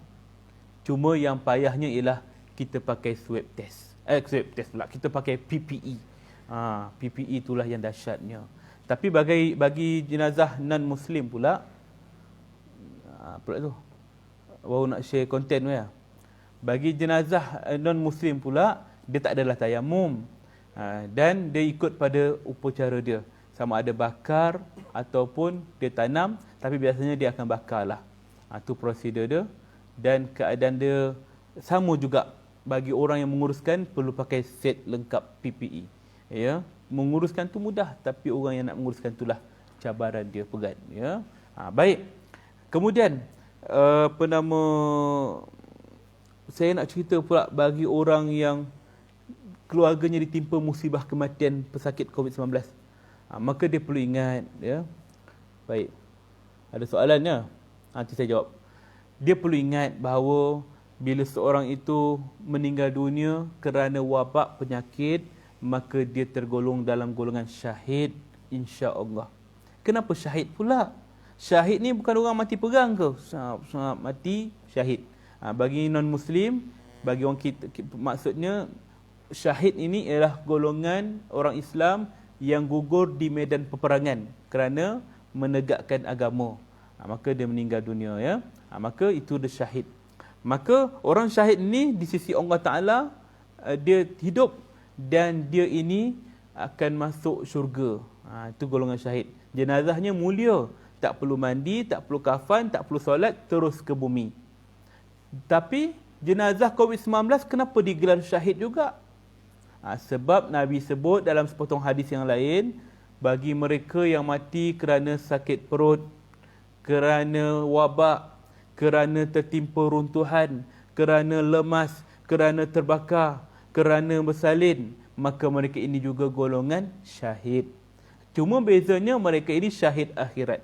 Cuma yang payahnya ialah kita pakai swab test. Swab test pula. Kita pakai PPE. PPE itulah yang dahsyatnya. Tapi bagi jenazah non-Muslim pula, pula tu, baru nak share konten tu ya. Bagi jenazah non-Muslim pula, dia tak adalah tayamum. Dan dia ikut pada upacara dia. Sama ada bakar ataupun dia tanam, tapi biasanya dia akan bakar lah. Itu prosedur dia. Dan keadaan dia sama juga. Bagi orang yang menguruskan, perlu pakai set lengkap PPE. Ya, menguruskan tu mudah, tapi orang yang nak menguruskan itulah cabaran dia pegat. Ya, baik. Kemudian saya nak cerita pula bagi orang yang keluarganya ditimpa musibah kematian pesakit COVID-19. Maka dia perlu ingat, ya. Baik. Ada soalannya? Nanti saya jawab. Dia perlu ingat bahawa bila seorang itu meninggal dunia kerana wabak penyakit, maka dia tergolong dalam golongan syahid, insya-Allah. Kenapa syahid pula? Syahid ni bukan orang mati perang ke? Mati syahid. Bagi non-Muslim, bagi orang kita, maksudnya syahid ini ialah golongan orang Islam yang gugur di medan peperangan kerana menegakkan agama. Maka dia meninggal dunia, ya. Maka itu dia syahid. Maka orang syahid ini di sisi Allah Ta'ala, dia hidup dan dia ini akan masuk syurga. Itu golongan syahid. Jenazahnya mulia, tak perlu mandi, tak perlu kafan, tak perlu solat, terus ke bumi. Tapi jenazah COVID-19 kenapa digelar syahid juga? Sebab Nabi sebut dalam sepotong hadis yang lain, bagi mereka yang mati kerana sakit perut, kerana wabak, kerana tertimpa runtuhan, kerana lemas, kerana terbakar, kerana bersalin, maka mereka ini juga golongan syahid. Cuma bezanya mereka ini syahid akhirat.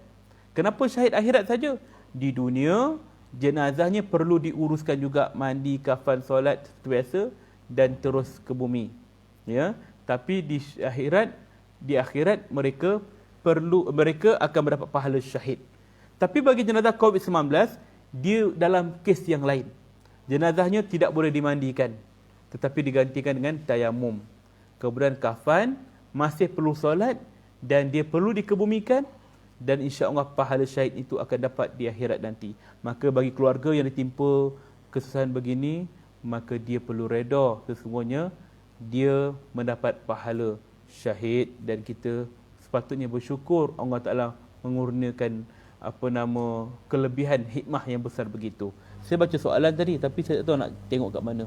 Kenapa syahid akhirat saja? Di dunia, jenazahnya perlu diuruskan juga, mandi, kafan, solat seperti biasa dan terus ke bumi. Ya, tapi di akhirat mereka akan mendapat pahala syahid. Tapi bagi jenazah COVID-19, dia dalam kes yang lain. Jenazahnya tidak boleh dimandikan, tetapi digantikan dengan tayamum. Kemudian kafan, masih perlu solat dan dia perlu dikebumikan, dan insya-Allah pahala syahid itu akan dapat di akhirat nanti. Maka bagi keluarga yang ditimpa kesusahan begini, maka dia perlu reda, sesungguhnya dia mendapat pahala syahid, dan kita sepatutnya bersyukur Allah Ta'ala mengurniakan kelebihan hikmah yang besar begitu. Saya baca soalan tadi tapi saya tak tahu nak tengok kat mana.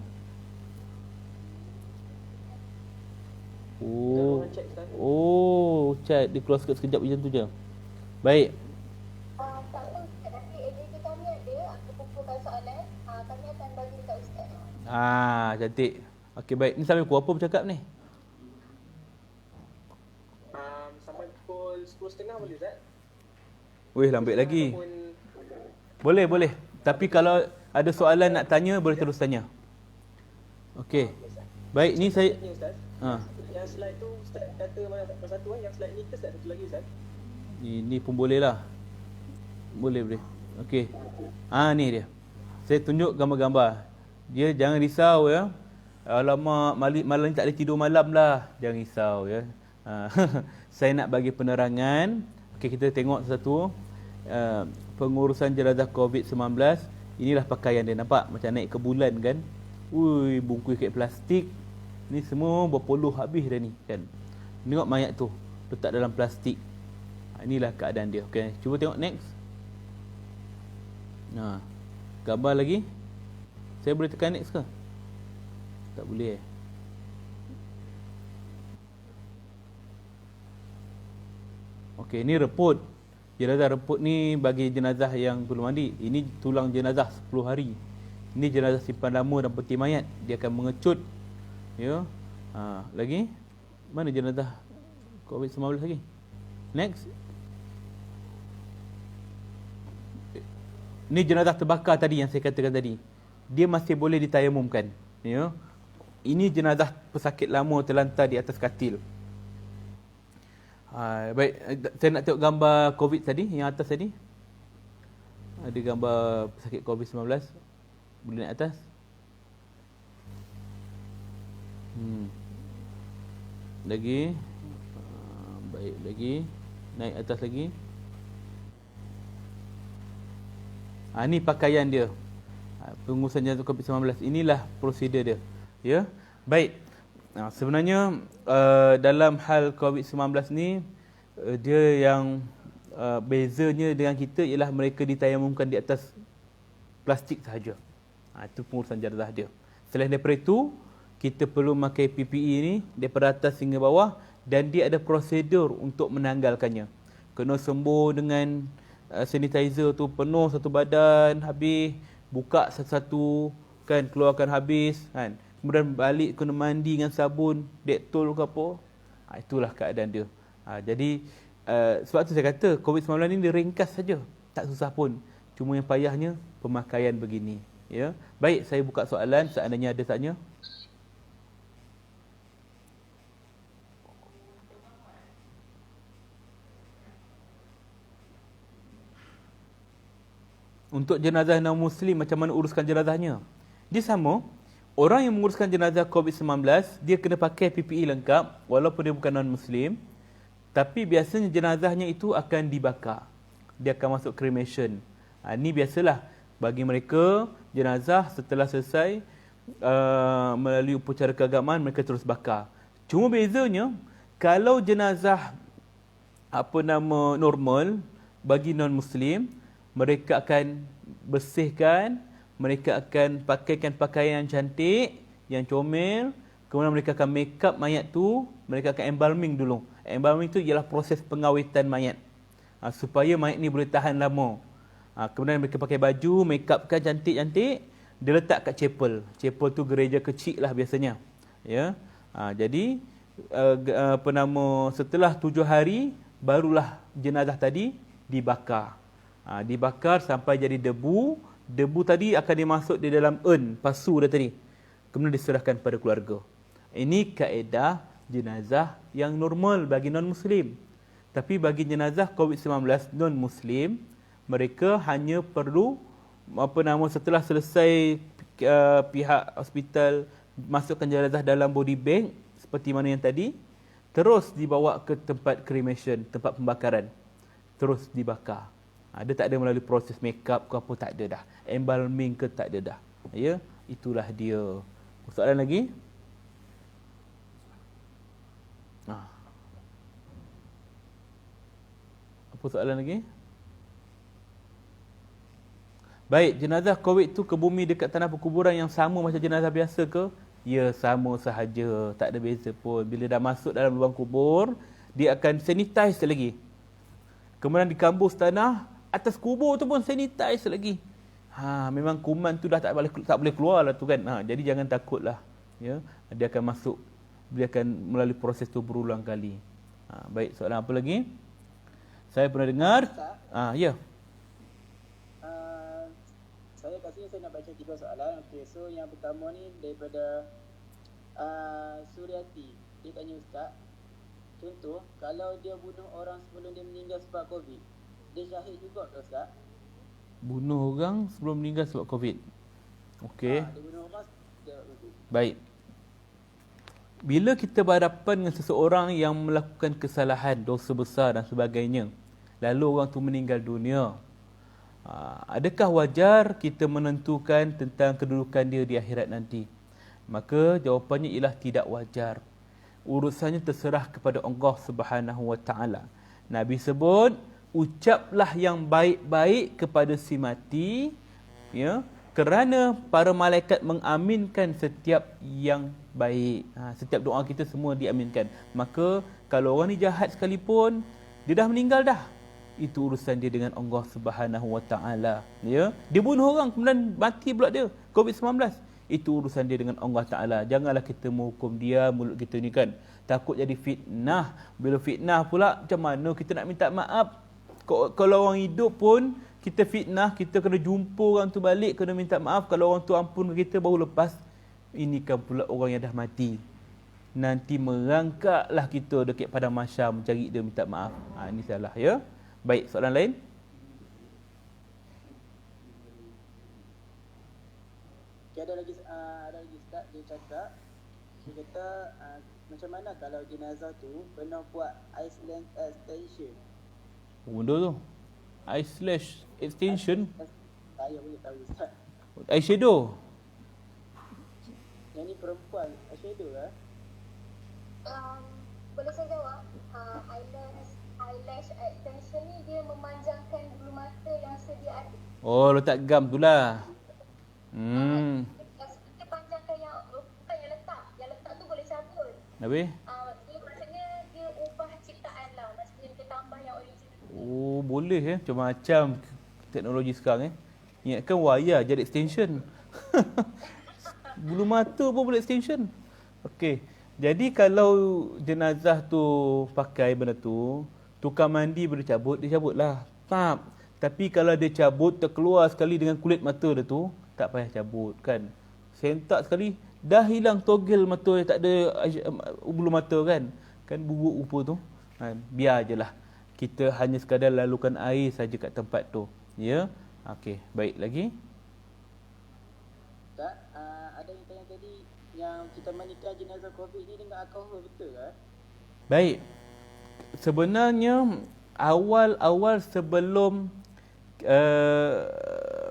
Chat dia keluar sekejap macam tu je. Baik. Tak tahu tapi AJK kami ada kumpulkan soalan. Kami akan bagi dekat Ustaz. Cantik. Okey, baik. Ni sampai pukul apa bercakap ni? Sampai pukul 10.30 boleh Ustaz? Weh, lambat lagi. Boleh. Tapi kalau ada soalan nak tanya, boleh terus tanya. Okey. Baik, ni saya... Yang slide tu Ustaz kata mana satu yang slide ni ke Ustaz satu lagi Ustaz? Ini pun boleh lah. Boleh. Okey. Ni dia. Saya tunjuk gambar-gambar. Dia jangan risau ya. Alamak, malam ni tak boleh tidur malam lah. Jangan risau ya. Saya nak bagi penerangan. Okey, kita tengok satu. Pengurusan jenazah COVID-19. Inilah pakaian dia. Nampak macam naik ke bulan kan. Ui, bungkus kat plastik. Ni semua berpuluh habis dah ni kan. Tengok mayat tu letak dalam plastik. Inilah keadaan dia. Okey, cuba tengok next. Gambar lagi. Saya boleh tekan next ke? Tak boleh Okey, ni reput. Jenazah reput ni bagi jenazah yang belum mandi. Ini tulang jenazah 10 hari. Ini jenazah simpan lama dan peti mayat. Dia akan mengecut. Ya. Lagi. Mana jenazah COVID-19 lagi? Next. Ni jenazah terbakar tadi yang saya katakan tadi. Dia masih boleh ditayamumkan. Ya. Ini jenazah pesakit lama terlantar di atas katil. Baik, saya nak tengok gambar COVID tadi, yang atas tadi. Ada gambar pesakit COVID-19. Boleh naik atas? Lagi. Baik, lagi. Naik atas lagi. Ni pakaian dia. Pengurusan jenazah COVID-19. Inilah prosedur dia. Ya. Baik. Sebenarnya dalam hal COVID-19 ni, dia yang bezanya dengan kita ialah mereka ditayamumkan di atas plastik sahaja. Itu pengurusan jenazah dia. Selain daripada itu, kita perlu memakai PPE ni daripada atas hingga bawah, dan dia ada prosedur untuk menanggalkannya. Kena sembuh dengan sanitizer tu penuh satu badan, habis buka satu-satu kan, keluarkan habis kan. Kemudian balik kena mandi dengan sabun, Dettol ke apa. Itulah keadaan dia. Jadi sebab tu saya kata COVID-19 ni dia ringkas saja, tak susah pun. Cuma yang payahnya pemakaian begini. Ya. Baik, saya buka soalan seandainya ada tanya. untuk jenazah non-Muslim, macam mana uruskan jenazahnya? Dia sama. Orang yang menguruskan jenazah COVID-19, dia kena pakai PPE lengkap, walaupun dia bukan non-Muslim. Tapi biasanya jenazahnya itu akan dibakar. Dia akan masuk cremation. Ini biasalah bagi mereka, jenazah setelah selesai melalui upacara keagamaan, mereka terus bakar. Cuma bezanya, kalau jenazah normal bagi non-Muslim, mereka akan bersihkan, mereka akan pakaikan pakaian cantik yang comel, kemudian mereka akan make up mayat tu, mereka akan embalming dulu. Embalming tu ialah proses pengawitan mayat, supaya mayat ni boleh tahan lama. Kemudian mereka pakai baju, make upkan cantik-cantik, dia letak kat chapel. Chapel tu gereja kecil lah biasanya. Ya. Jadi setelah 7 hari barulah jenazah tadi dibakar. Dibakar sampai jadi debu. Debu tadi akan dimasuk di dalam urn pasu dah tadi. Kemudian diserahkan pada keluarga. Ini kaedah jenazah yang normal bagi non-Muslim. Tapi bagi jenazah COVID-19 non-Muslim, mereka hanya perlu setelah selesai pihak hospital masukkan jenazah dalam body bag seperti mana yang tadi, terus dibawa ke tempat cremation, tempat pembakaran, terus dibakar. Dia tak ada melalui proses make up ke apa, tak ada dah. Embalming ke tak ada dah. Ya, itulah dia. Soalan lagi? Apa soalan lagi? Baik, jenazah COVID tu ke bumi dekat tanah perkuburan yang sama macam jenazah biasa ke? Ya, sama sahaja. Tak ada beza pun. Bila dah masuk dalam lubang kubur, dia akan sanitize lagi. Kemudian dikambus tanah, atas kubur tu pun sanitize lagi. Memang kuman tu dah tak boleh keluar lah tu kan. Jadi jangan takutlah. Ya, dia akan masuk, dia akan melalui proses tu berulang kali. Baik, soalan apa lagi? Saya pernah dengar. Ya. Saya kat sini saya nak baca 3 soalan. Okey, so yang pertama ni daripada Suryati. Dia tanya Ustaz, contoh kalau dia bunuh orang sebelum dia meninggal sebab COVID, dia syahid juga ke Ustaz? Bunuh orang sebelum meninggal sebab COVID. Okey. Dia bunuh orang sebab COVID. Baik. Bila kita berhadapan dengan seseorang yang melakukan kesalahan, dosa besar dan sebagainya, lalu orang tu meninggal dunia, adakah wajar kita menentukan tentang kedudukan dia di akhirat nanti? Maka jawapannya ialah tidak wajar. Urusannya terserah kepada Allah Subhanahu Wa Taala. Nabi sebut, ucaplah yang baik-baik kepada si mati, ya, kerana para malaikat mengaminkan setiap yang baik. Setiap doa kita semua diaminkan. Maka kalau orang ni jahat sekalipun, dia dah meninggal dah, itu urusan dia dengan Allah Subhanahu Wa Taala. Ya, dia bunuh orang kemudian mati pula dia COVID-19, itu urusan dia dengan Allah Taala. Janganlah kita menghukum dia, mulut kita ni kan takut jadi fitnah. Bila fitnah pula, macam mana kita nak minta maaf? Kalau orang hidup pun kita fitnah, kita kena jumpa orang tu balik, kena minta maaf. Kalau orang tu ampun kita baru lepas. Ini kan pula orang yang dah mati, nanti merangkaklah kita dekat padang mahsyar mencari dia minta maaf. Ini salah, ya. Baik, soalan lain? Okay, ada lagi Ustaz, dia cakap, dia kata macam mana kalau jenazah tu kena buat Iceland extension? Benda tu eyelash extension. Saya boleh tahu Ustaz. Eyeshadow. Yang ni perempuan, eyeshadow lah. Boleh saya jawab? Eyelash extension ni dia memanjangkan bulu mata yang sedia ada. Oh, letak gam tu lah. Dia panjangkan yang bukan yang letak. Yang letak tu boleh cabut. Habis? Dia maksudnya dia ubah ciptaan lah. Maksudnya dia tambah yang original. Oh, boleh macam-macam teknologi sekarang Ingatkan wayar jadi extension. Bulu mata pun boleh extension. Okey. Jadi kalau jenazah tu pakai benda tu, tukang mandi boleh cabut, dia cabutlah. Tap. Tapi kalau dia cabut terkeluar sekali dengan kulit mata dia tu, tak payah cabut kan. Sentak sekali dah hilang togel mata dia, tak ada bulu mata kan. Kan bubuk rupa tu. Biar je lah. Kita hanya sekadar lalukan air saja kat tempat tu. Ya. Okey, baik lagi. Ustaz, ada yang tanya tadi yang kita mandikan jenazah COVID ni dengan alkohol, betul ke? Baik. Sebenarnya awal-awal sebelum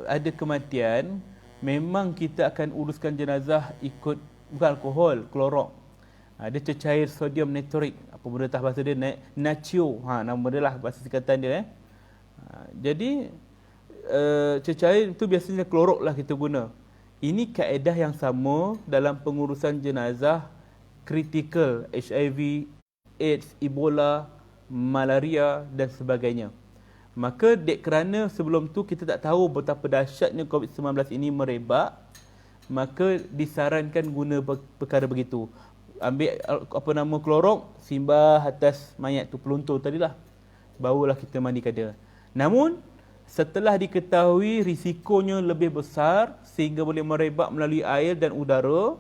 ada kematian, memang kita akan uruskan jenazah ikut bukan alkohol, klorok. Dia cecair sodium nitrit. Apa benda tah bahasa dia? Natio. Nama dia lah bahasa singkatan dia. Jadi cecair itu biasanya klorok lah kita guna. Ini kaedah yang sama dalam pengurusan jenazah kritikal, HIV, AIDS, Ebola, malaria dan sebagainya. Maka kerana sebelum tu kita tak tahu betapa dahsyatnya COVID-19 ini merebak, maka disarankan guna perkara begitu. Ambil klorok, simbah atas mayat tu, peluntur tadilah. Barulah kita mandikan dia. Namun setelah diketahui risikonya lebih besar sehingga boleh merebak melalui air dan udara,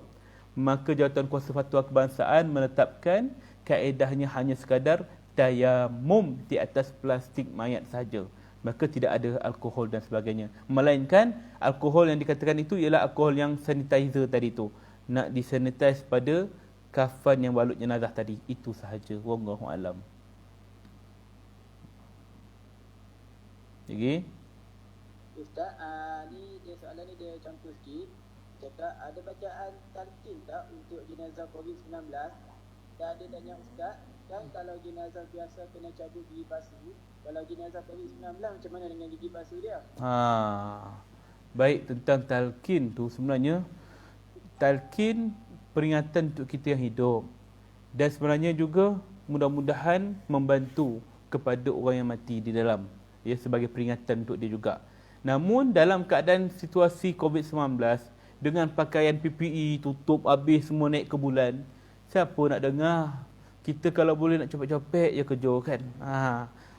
maka Jawatankuasa Fatwa Kebangsaan menetapkan kaedahnya hanya sekadar tayamum di atas plastik mayat saja. Maka tidak ada alkohol dan sebagainya. Melainkan alkohol yang dikatakan itu ialah alkohol yang sanitizer tadi tu. Nak disanitize pada kafan yang balut jenazah tadi. Itu sahaja. Wallahu alam. Lagi? Ustaz, ni dia soalan ni dia campur sikit. Cakap ada bacaan talqin tak untuk jenazah COVID-19? Dan ada tanya Ustaz, kan kalau jenazah biasa kena cabut gigi pasu, kalau jenazah COVID-19 macam mana dengan gigi pasu dia? Baik, tentang talqin tu sebenarnya talqin peringatan untuk kita yang hidup. Dan sebenarnya juga mudah-mudahan membantu kepada orang yang mati di dalam. Ya, sebagai peringatan untuk dia juga. Namun dalam keadaan situasi COVID-19 dengan pakaian PPE tutup habis semua naik ke bulan, siapa nak dengar? Kita kalau boleh nak copek-copek je kerja kan.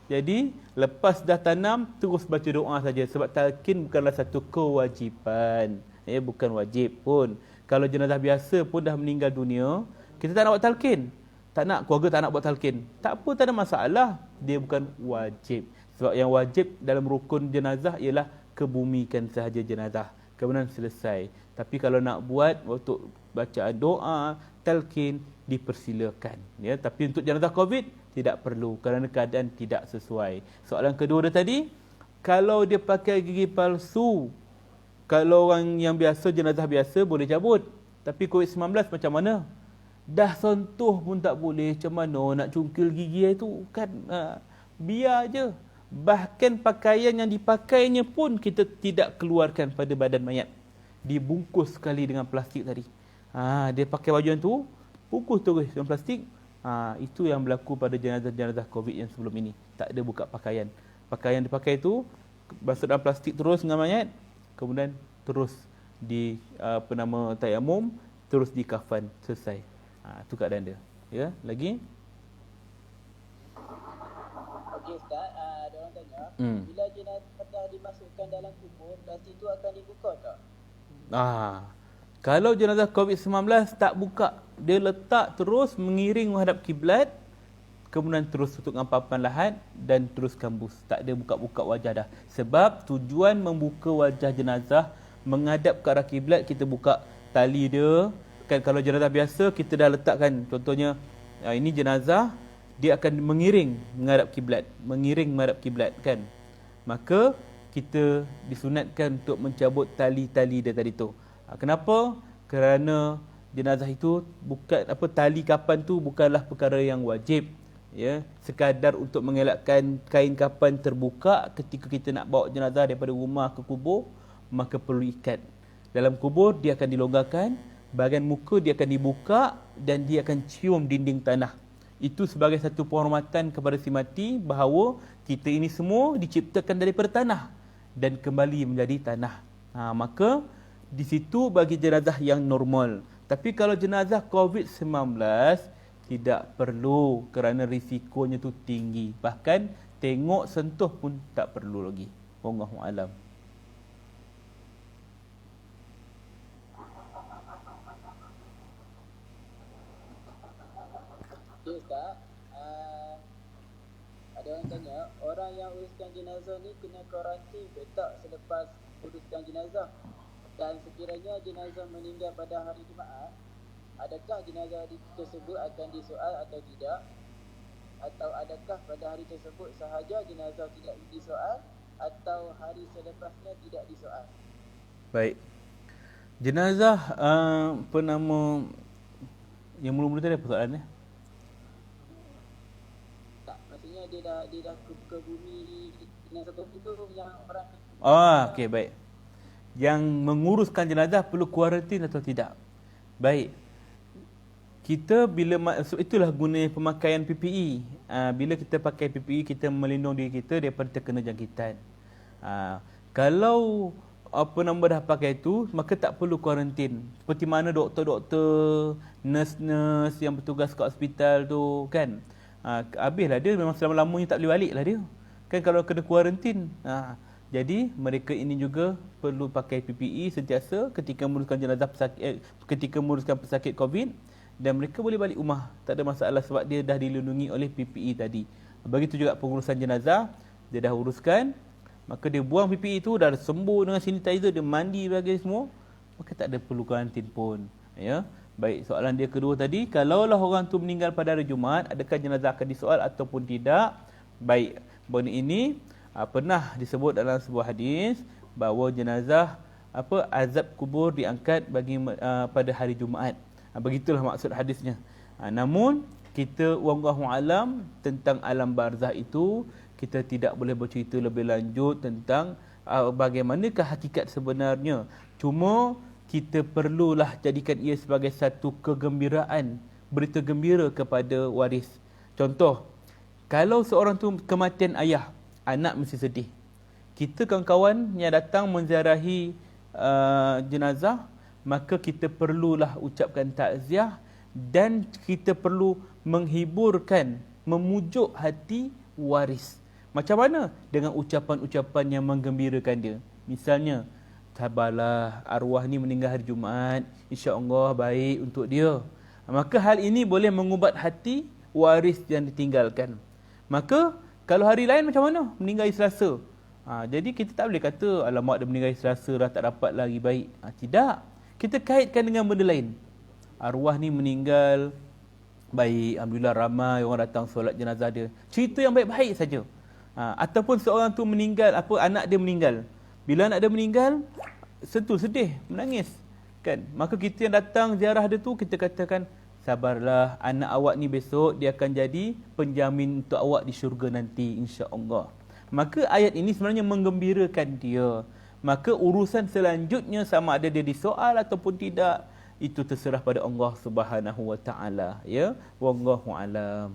Jadi lepas dah tanam terus baca doa saja, sebab talqin bukanlah satu kewajipan. Bukan wajib pun. Kalau jenazah biasa pun dah meninggal dunia, kita tak nak buat talqin. Tak nak, keluarga tak nak buat talqin. Tak apa, tak ada masalah. Dia bukan wajib. Sebab yang wajib dalam rukun jenazah ialah kebumikan sahaja jenazah. Kemudian selesai. Tapi kalau nak buat untuk bacaan doa, talqin, dipersilakan. Ya, tapi untuk jenazah COVID tidak perlu kerana keadaan tidak sesuai. Soalan kedua dia tadi, kalau dia pakai gigi palsu, kalau orang yang biasa, jenazah biasa boleh cabut. Tapi COVID-19 macam mana? Dah sentuh pun tak boleh. Macam mana nak cungkil gigi itu kan? Biar je. Bahkan pakaian yang dipakainya pun kita tidak keluarkan pada badan mayat. Dibungkus sekali dengan plastik tadi. Dia pakai baju yang tu, bungkus terus dengan plastik. Itu yang berlaku pada jenazah-jenazah COVID yang sebelum ini. Tak ada buka pakaian. Pakaian dipakai itu masuk dalam plastik terus dengan mayat, kemudian terus di tayamum, terus di kafan, selesai. Itu keadaan dia. Ya, lagi? Okey Ustaz, ada orang tanya, bila jenazah dimasukkan dalam kubur, plastik itu akan dibuka tak? Kalau jenazah COVID-19 tak buka, dia letak terus mengiring menghadap kiblat, kemudian terus tutup dengan papan lahat dan terus kambus. Tak ada buka-buka wajah dah. Sebab tujuan membuka wajah jenazah menghadap ke arah kiblat, kita buka tali dia. Kan kalau jenazah biasa kita dah letakkan, contohnya ini jenazah, dia akan mengiring menghadap kiblat, kan. Maka kita disunatkan untuk mencabut tali-tali dia tadi tu. Kenapa? Kerana jenazah itu bukan tali kapan tu bukanlah perkara yang wajib. Ya, sekadar untuk mengelakkan kain kapan terbuka ketika kita nak bawa jenazah daripada rumah ke kubur, maka perlu ikat. Dalam kubur dia akan dilonggarkan, bahagian muka dia akan dibuka dan dia akan cium dinding tanah. Itu sebagai satu penghormatan kepada si mati bahawa kita ini semua diciptakan daripada tanah dan kembali menjadi tanah. Maka di situ bagi jenazah yang normal. Tapi kalau jenazah COVID-19 tidak perlu kerana risikonya tu tinggi. Bahkan tengok sentuh pun tak perlu lagi. Wallahu alam. Okay Ustaz, ada orang tanya, orang yang uruskan jenazah ni kena kuarantin ke tak selepas uruskan jenazah? Dan sekiranya jenazah meninggal pada hari Jumaat, adakah jenazah tersebut akan disoal atau tidak? Atau adakah pada hari tersebut sahaja jenazah tidak disoal atau hari selepasnya tidak disoal? Baik. Jenazah apa nama yang mula-mula tadi apa soalannya? Tak, maksudnya dia dah ke bumi jenazah tu yang orang. Okey, baik. Yang menguruskan jenazah perlu kuarantin atau tidak? Baik. Kita itulah gunanya pemakaian PPE. Bila kita pakai PPE, kita melindungi diri kita daripada terkena jangkitan. Kalau dah pakai itu, maka tak perlu kuarantin. Seperti mana doktor-doktor, nurse-nurse yang bertugas kat hospital tu kan. Habislah dia, memang selama-lamanya tak boleh balik lah dia. Kan kalau kena kuarantin. Jadi mereka ini juga perlu pakai PPE sentiasa ketika menguruskan jenazah pesakit, ketika menguruskan pesakit COVID, dan mereka boleh balik rumah. Tak ada masalah sebab dia dah dilindungi oleh PPE tadi. Begitu juga pengurusan jenazah, dia dah uruskan, maka dia buang PPE itu, dah sembuh dengan sanitizer, dia mandi bagi semua, maka tak ada perlu kuarantin pun. Ya. Baik, soalan dia kedua tadi, kalaulah orang tu meninggal pada hari Jumaat, adakah jenazah akan disoal ataupun tidak? Baik, benda ini pernah disebut dalam sebuah hadis bahawa jenazah azab kubur diangkat bagi pada hari Jumaat. Begitulah maksud hadisnya. Namun kita wallahu alam tentang alam barzah itu, kita tidak boleh bercerita lebih lanjut tentang bagaimanakah hakikat sebenarnya. Cuma kita perlulah jadikan ia sebagai satu kegembiraan, berita gembira kepada waris. Contoh, kalau seorang tu kematian ayah, anak mesti sedih. Kita kawan-kawan yang datang menziarahi jenazah, maka kita perlulah ucapkan takziah dan kita perlu menghiburkan, memujuk hati waris. Macam mana? Dengan ucapan-ucapan yang menggembirakan dia. Misalnya, sabarlah, arwah ni meninggal hari Jumaat, insya-Allah baik untuk dia. Maka hal ini boleh mengubat hati waris yang ditinggalkan. Maka kalau hari lain macam mana? Meninggal hari Selasa. Jadi kita tak boleh kata, alamak dia meninggal hari Selasa dah tak dapat lagi baik. Tidak. Kita kaitkan dengan benda lain. Arwah ni meninggal baik, alhamdulillah ramai orang datang solat jenazah dia. Cerita yang baik-baik saja. Ataupun seorang tu meninggal, anak dia meninggal. Bila anak dia meninggal, sedih, menangis. Kan? Maka kita yang datang ziarah dia tu, kita katakan, sabarlah, anak awak ni besok dia akan jadi penjamin untuk awak di syurga nanti, insya-Allah. Maka ayat ini sebenarnya menggembirakan dia. Maka urusan selanjutnya sama ada dia disoal ataupun tidak, itu terserah pada Allah Subhanahu wa taala, ya. Wallahu alam.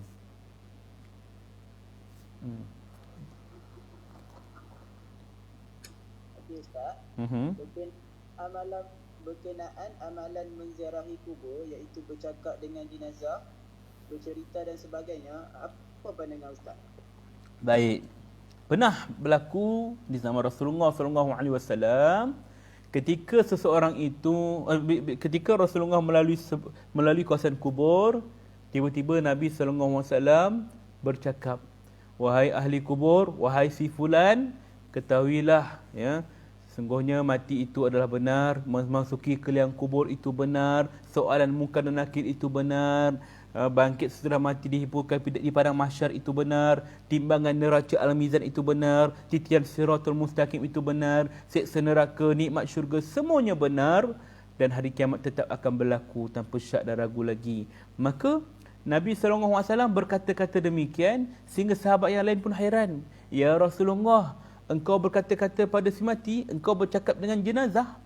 Okey Ustaz. Berkenaan amalan menziarahi kubur, iaitu bercakap dengan jenazah, bercerita dan sebagainya, apa pandangan Ustaz? Baik. Pernah berlaku di zaman Rasulullah SAW, ketika seseorang itu, ketika Rasulullah melalui kawasan kubur, tiba-tiba Nabi SAW bercakap, wahai ahli kubur, wahai si fulan, ketahuilah, ya, sungguhnya mati itu adalah benar, memasuki ke liang kubur itu benar, soalan munkar dan nakir itu benar, bangkit setelah mati dihiburkan di padang mahsyar itu benar, timbangan neraca al-mizan itu benar, titian siratul mustaqim itu benar, siksa neraka, nikmat syurga, semuanya benar, dan hari kiamat tetap akan berlaku tanpa syak dan ragu lagi. Maka Nabi SAW berkata-kata demikian sehingga sahabat yang lain pun hairan. Ya Rasulullah, engkau berkata-kata pada si mati, engkau bercakap dengan jenazah.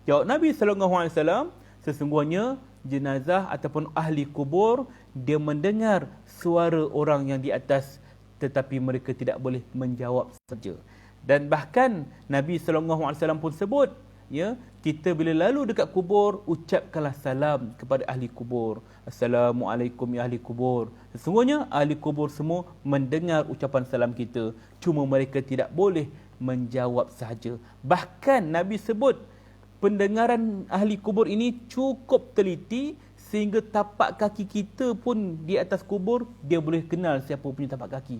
Jawab Nabi SAW, sesungguhnya jenazah ataupun ahli kubur, dia mendengar suara orang yang di atas, tetapi mereka tidak boleh menjawab saja. Dan bahkan Nabi SAW pun sebut, ya, kita bila lalu dekat kubur, ucapkanlah salam kepada ahli kubur. Assalamualaikum ya ahli kubur. Sesungguhnya ahli kubur semua mendengar ucapan salam kita, cuma mereka tidak boleh menjawab sahaja. Bahkan Nabi sebut pendengaran ahli kubur ini cukup teliti sehingga tapak kaki kita pun di atas kubur, dia boleh kenal siapa punya tapak kaki.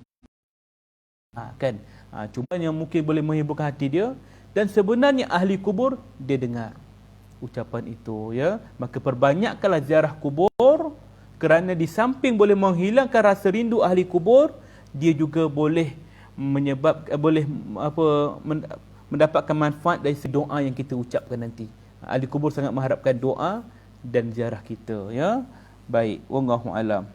Kan. Cuma yang mungkin boleh menghiburkan hati dia, dan sebenarnya ahli kubur dia dengar ucapan itu, ya. Maka perbanyakkanlah ziarah kubur, kerana di samping boleh menghilangkan rasa rindu ahli kubur, dia juga boleh mendapatkan manfaat dari doa yang kita ucapkan nanti. Ahli kubur sangat mengharapkan doa dan ziarah kita, ya. Baik, wallahu alam.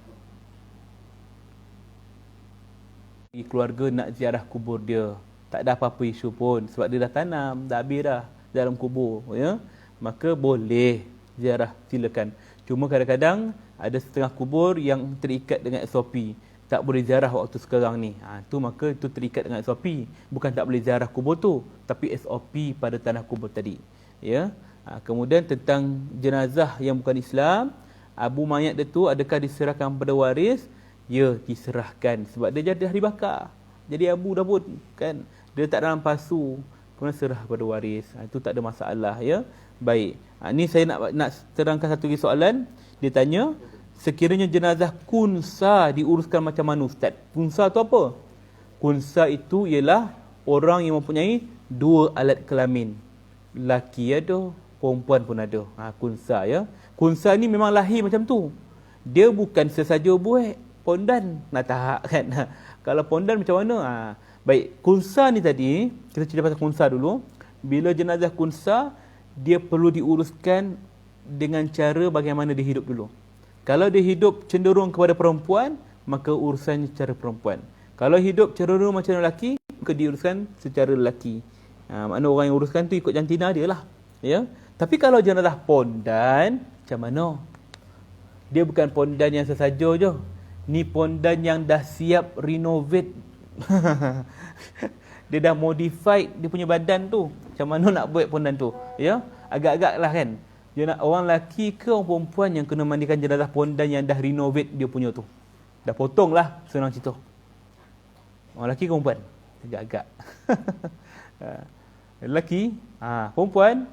Keluarga nak ziarah kubur dia, tak ada apa-apa isu pun, sebab dia dah tanam, dah habis dah dalam kubur, ya. Maka boleh ziarah, silakan. Cuma kadang-kadang ada setengah kubur yang terikat dengan SOP, tak boleh ziarah waktu sekarang ni. Maka itu terikat dengan SOP, bukan tak boleh ziarah kubur tu, tapi SOP pada tanah kubur tadi, ya. Kemudian tentang jenazah yang bukan Islam, abu mayat dia tu adakah diserahkan kepada waris? Ya, diserahkan, sebab dia dah dibakar, jadi abu dah pun, kan, dia tak dalam pasu, pun serah kepada waris. Itu tak ada masalah, ya. Baik, ni saya nak terangkan satu lagi soalan. Dia tanya, sekiranya jenazah kunsa diuruskan macam mana, Ustaz? Kunsa tu apa? Kunsa itu ialah orang yang mempunyai dua alat kelamin, laki ada, perempuan pun ada. Kunsa, ya. Kunsa ni memang lahir macam tu, dia bukan sesaja buat pondan nak tahak, kan. Kalau pondan macam mana? Baik, kunsa ni tadi, kita cerita pasal kunsa dulu. Bila jenazah kunsa, dia perlu diuruskan dengan cara bagaimana dia hidup dulu. Kalau dia hidup cenderung kepada perempuan, maka urusannya secara perempuan. Kalau hidup cenderung macam lelaki, maka diuruskan secara lelaki. Makna orang yang uruskan tu ikut jantina dia lah, ya. Tapi kalau jenazah pondan, macam mana? Dia bukan pondan yang sesaja je. Ni pondan yang dah siap renovate. Dia dah modified dia punya badan tu. Macam mana nak buat pondan tu, ya? Agak-agak lah, kan. Dia nak orang lelaki ke orang perempuan yang kena mandikan jenazah pondan yang dah renovate dia punya tu. Dah potong lah, senang cerita. Orang lelaki ke perempuan? Agak-agak. Lelaki, perempuan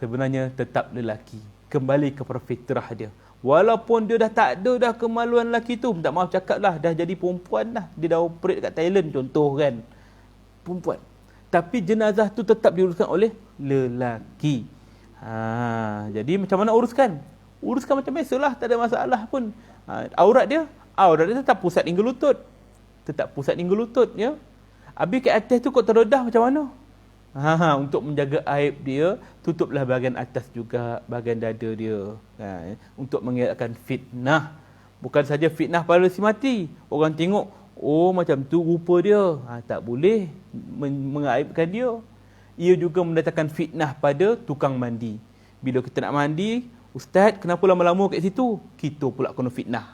sebenarnya tetap lelaki. Kembali kepada fitrah dia. Walaupun dia dah tak ada dah kemaluan lelaki tu, tak maaf cakap lah, dah jadi perempuan dah. Dia dah operate kat Thailand contoh, kan. Perempuan. Tapi jenazah tu tetap diuruskan oleh lelaki. Jadi macam mana uruskan? Uruskan macam biasalah, tak ada masalah pun. Aurat dia tetap pusat hingga lutut. Tetap pusat hingga lutut, ya. Habis kat atas tu kau terdedah macam mana? Untuk menjaga aib dia, tutuplah bahagian atas juga, bahagian dada dia, untuk mengelakkan fitnah. Bukan saja fitnah pada si mati, orang tengok, oh macam tu rupa dia, tak boleh mengaibkan dia. Ia juga mendatangkan fitnah pada tukang mandi. Bila kita nak mandi, Ustaz kenapa lama-lama kat situ? Kita pula kena fitnah.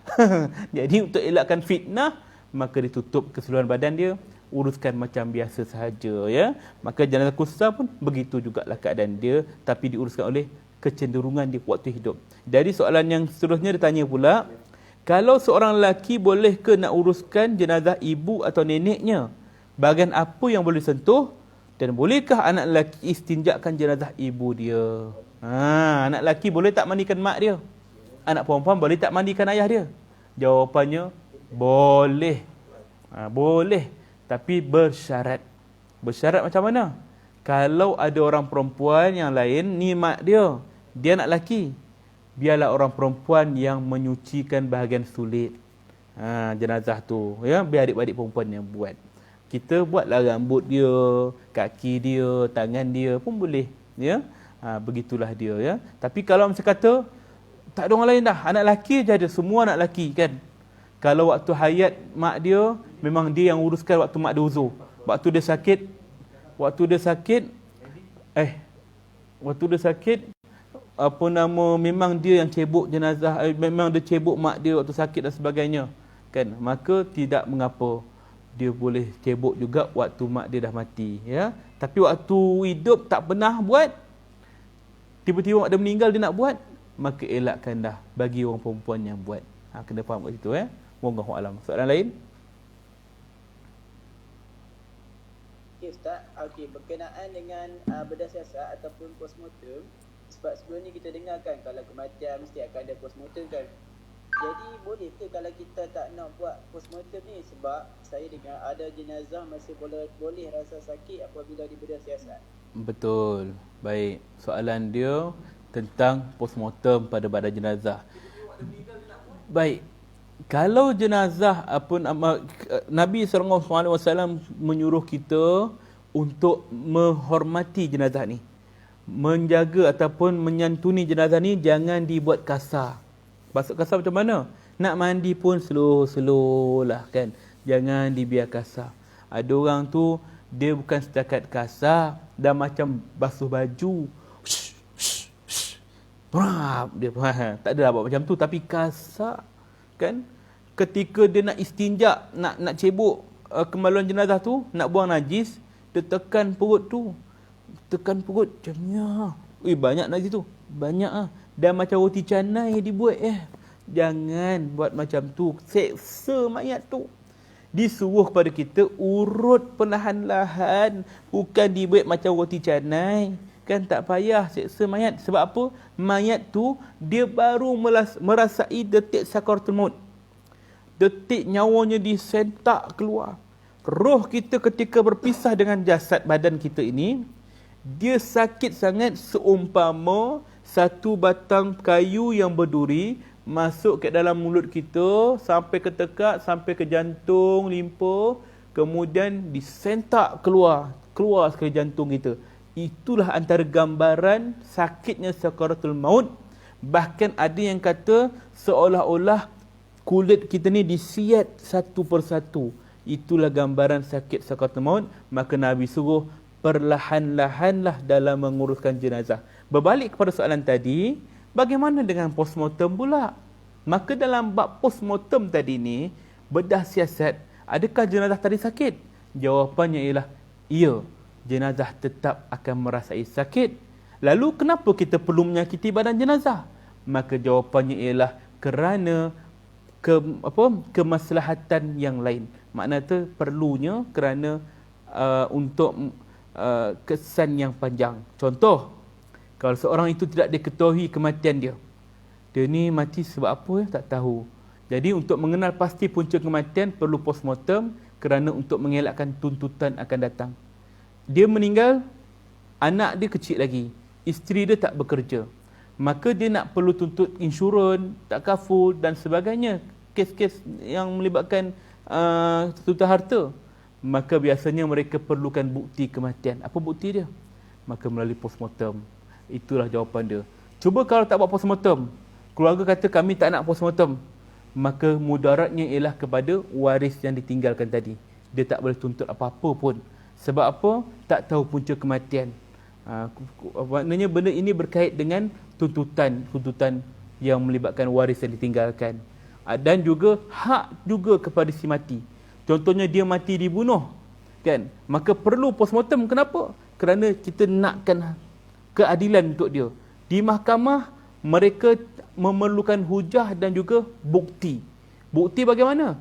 Jadi untuk elakkan fitnah, maka ditutup keseluruhan badan dia, uruskan macam biasa sahaja, ya. Maka jenazah kunsa pun begitu jugalah keadaan dia, tapi diuruskan oleh kecenderungan dia waktu hidup. Jadi soalan yang seterusnya ditanya pula, kalau seorang lelaki boleh ke nak uruskan jenazah ibu atau neneknya, bahagian apa yang boleh sentuh, dan bolehkah anak lelaki istinjakkan jenazah ibu dia? Anak lelaki boleh tak mandikan mak dia? Anak perempuan boleh tak mandikan ayah dia? Jawapannya boleh. Boleh, tapi bersyarat. Bersyarat macam mana? Kalau ada orang perempuan yang lain, ni mak dia, dia anak lelaki, biarlah orang perempuan yang menyucikan bahagian sulit jenazah tu, ya. Biar adik-adik perempuan yang buat. Kita buatlah rambut dia, kaki dia, tangan dia pun boleh, ya. Begitulah dia, ya. Tapi kalau macam kata tak ada orang lain dah, anak lelaki je ada, semua anak lelaki, kan. Kalau waktu hayat mak dia, memang dia yang uruskan waktu mak dia uzur. Waktu dia sakit, memang dia yang cebok jenazah, memang dia cebok mak dia waktu sakit dan sebagainya, kan. Maka tidak mengapa, dia boleh cebok juga waktu mak dia dah mati, ya. Tapi waktu hidup tak pernah buat, tiba-tiba mak dia meninggal dia nak buat, maka elakkan dah bagi orang perempuan yang buat. Kena faham kat situ, ya. Wallahu alam. Soalan lain? Ustaz, berkenaan dengan bedah siasat ataupun postmortem, sebab sebelum ni kita dengarkan kalau kematian mesti akan ada postmortem, kan. Jadi boleh ke kalau kita tak nak buat postmortem ni, sebab saya dengar ada jenazah masih boleh rasa sakit apabila diberi siasat. Betul. Baik. Soalan dia tentang postmortem pada badan jenazah. Baik. Kalau jenazah Nabi SAW menyuruh kita untuk menghormati jenazah ni. Menjaga ataupun menyantuni jenazah ni jangan dibuat kasar. Maksud kasar macam mana? Nak mandi pun slow lah kan. Jangan dibiar kasar. Ada orang tu dia bukan setakat kasar, dah macam basuh baju. Dia tak adalah buat macam tu, tapi kasar kan. Ketika dia nak istinja, nak cebok kemaluan jenazah tu, nak buang najis, dia tekan perut tu. Tekan perut macamnya. Banyak najis tu. Banyak ah. Dan macam roti canai dibuat Jangan buat macam tu. Seksa mayat tu. Disuruh kepada kita urut perlahan-lahan, bukan dibuat macam roti canai. Kan tak payah seksa mayat. Sebab apa? Mayat tu dia baru merasai detik sakaratul maut. Detik nyawanya disentak keluar. Roh kita ketika berpisah dengan jasad badan kita ini, dia sakit sangat seumpama satu batang kayu yang berduri masuk ke dalam mulut kita sampai ke tekak, sampai ke jantung, limpa, kemudian disentak keluar sekali jantung kita. Itulah antara gambaran sakitnya sakaratul maut. Bahkan ada yang kata seolah-olah kulit kita ni disiat satu persatu. Itulah gambaran sakit sakaratul maut. Maka Nabi suruh perlahan-lahanlah dalam menguruskan jenazah. Berbalik kepada soalan tadi, bagaimana dengan postmortem pula? Maka dalam bab postmortem tadi ni, bedah siasat, adakah jenazah tadi sakit? Jawapannya ialah, ya, jenazah tetap akan merasai sakit. Lalu kenapa kita perlu menyakiti badan jenazah? Maka jawapannya ialah kerana kemaslahatan yang lain. Maknanya perlunya kerana untuk kesan yang panjang. Contoh, kalau seorang itu tidak diketahui kematian dia, dia ni mati sebab apa tak tahu. Jadi untuk mengenal pasti punca kematian perlu postmortem, kerana untuk mengelakkan tuntutan akan datang. Dia meninggal, anak dia kecil lagi, isteri dia tak bekerja, maka dia nak perlu tuntut insurans, tak kaful dan sebagainya, kes-kes yang melibatkan tuntutan harta. Maka biasanya mereka perlukan bukti kematian. Apa bukti dia? Maka melalui postmortem. Itulah jawapan dia. Cuba kalau tak buat postmortem, keluarga kata kami tak nak postmortem, maka mudaratnya ialah kepada waris yang ditinggalkan tadi. Dia tak boleh tuntut apa-apa pun. Sebab apa? Tak tahu punca kematian. Maknanya benda ini berkait dengan tuntutan yang melibatkan waris yang ditinggalkan. Dan juga hak juga kepada si mati. Contohnya dia mati dibunuh, kan? Maka perlu postmortem. Kenapa? Kerana kita nakkan keadilan untuk dia. Di mahkamah mereka memerlukan hujah dan juga bukti. Bukti bagaimana?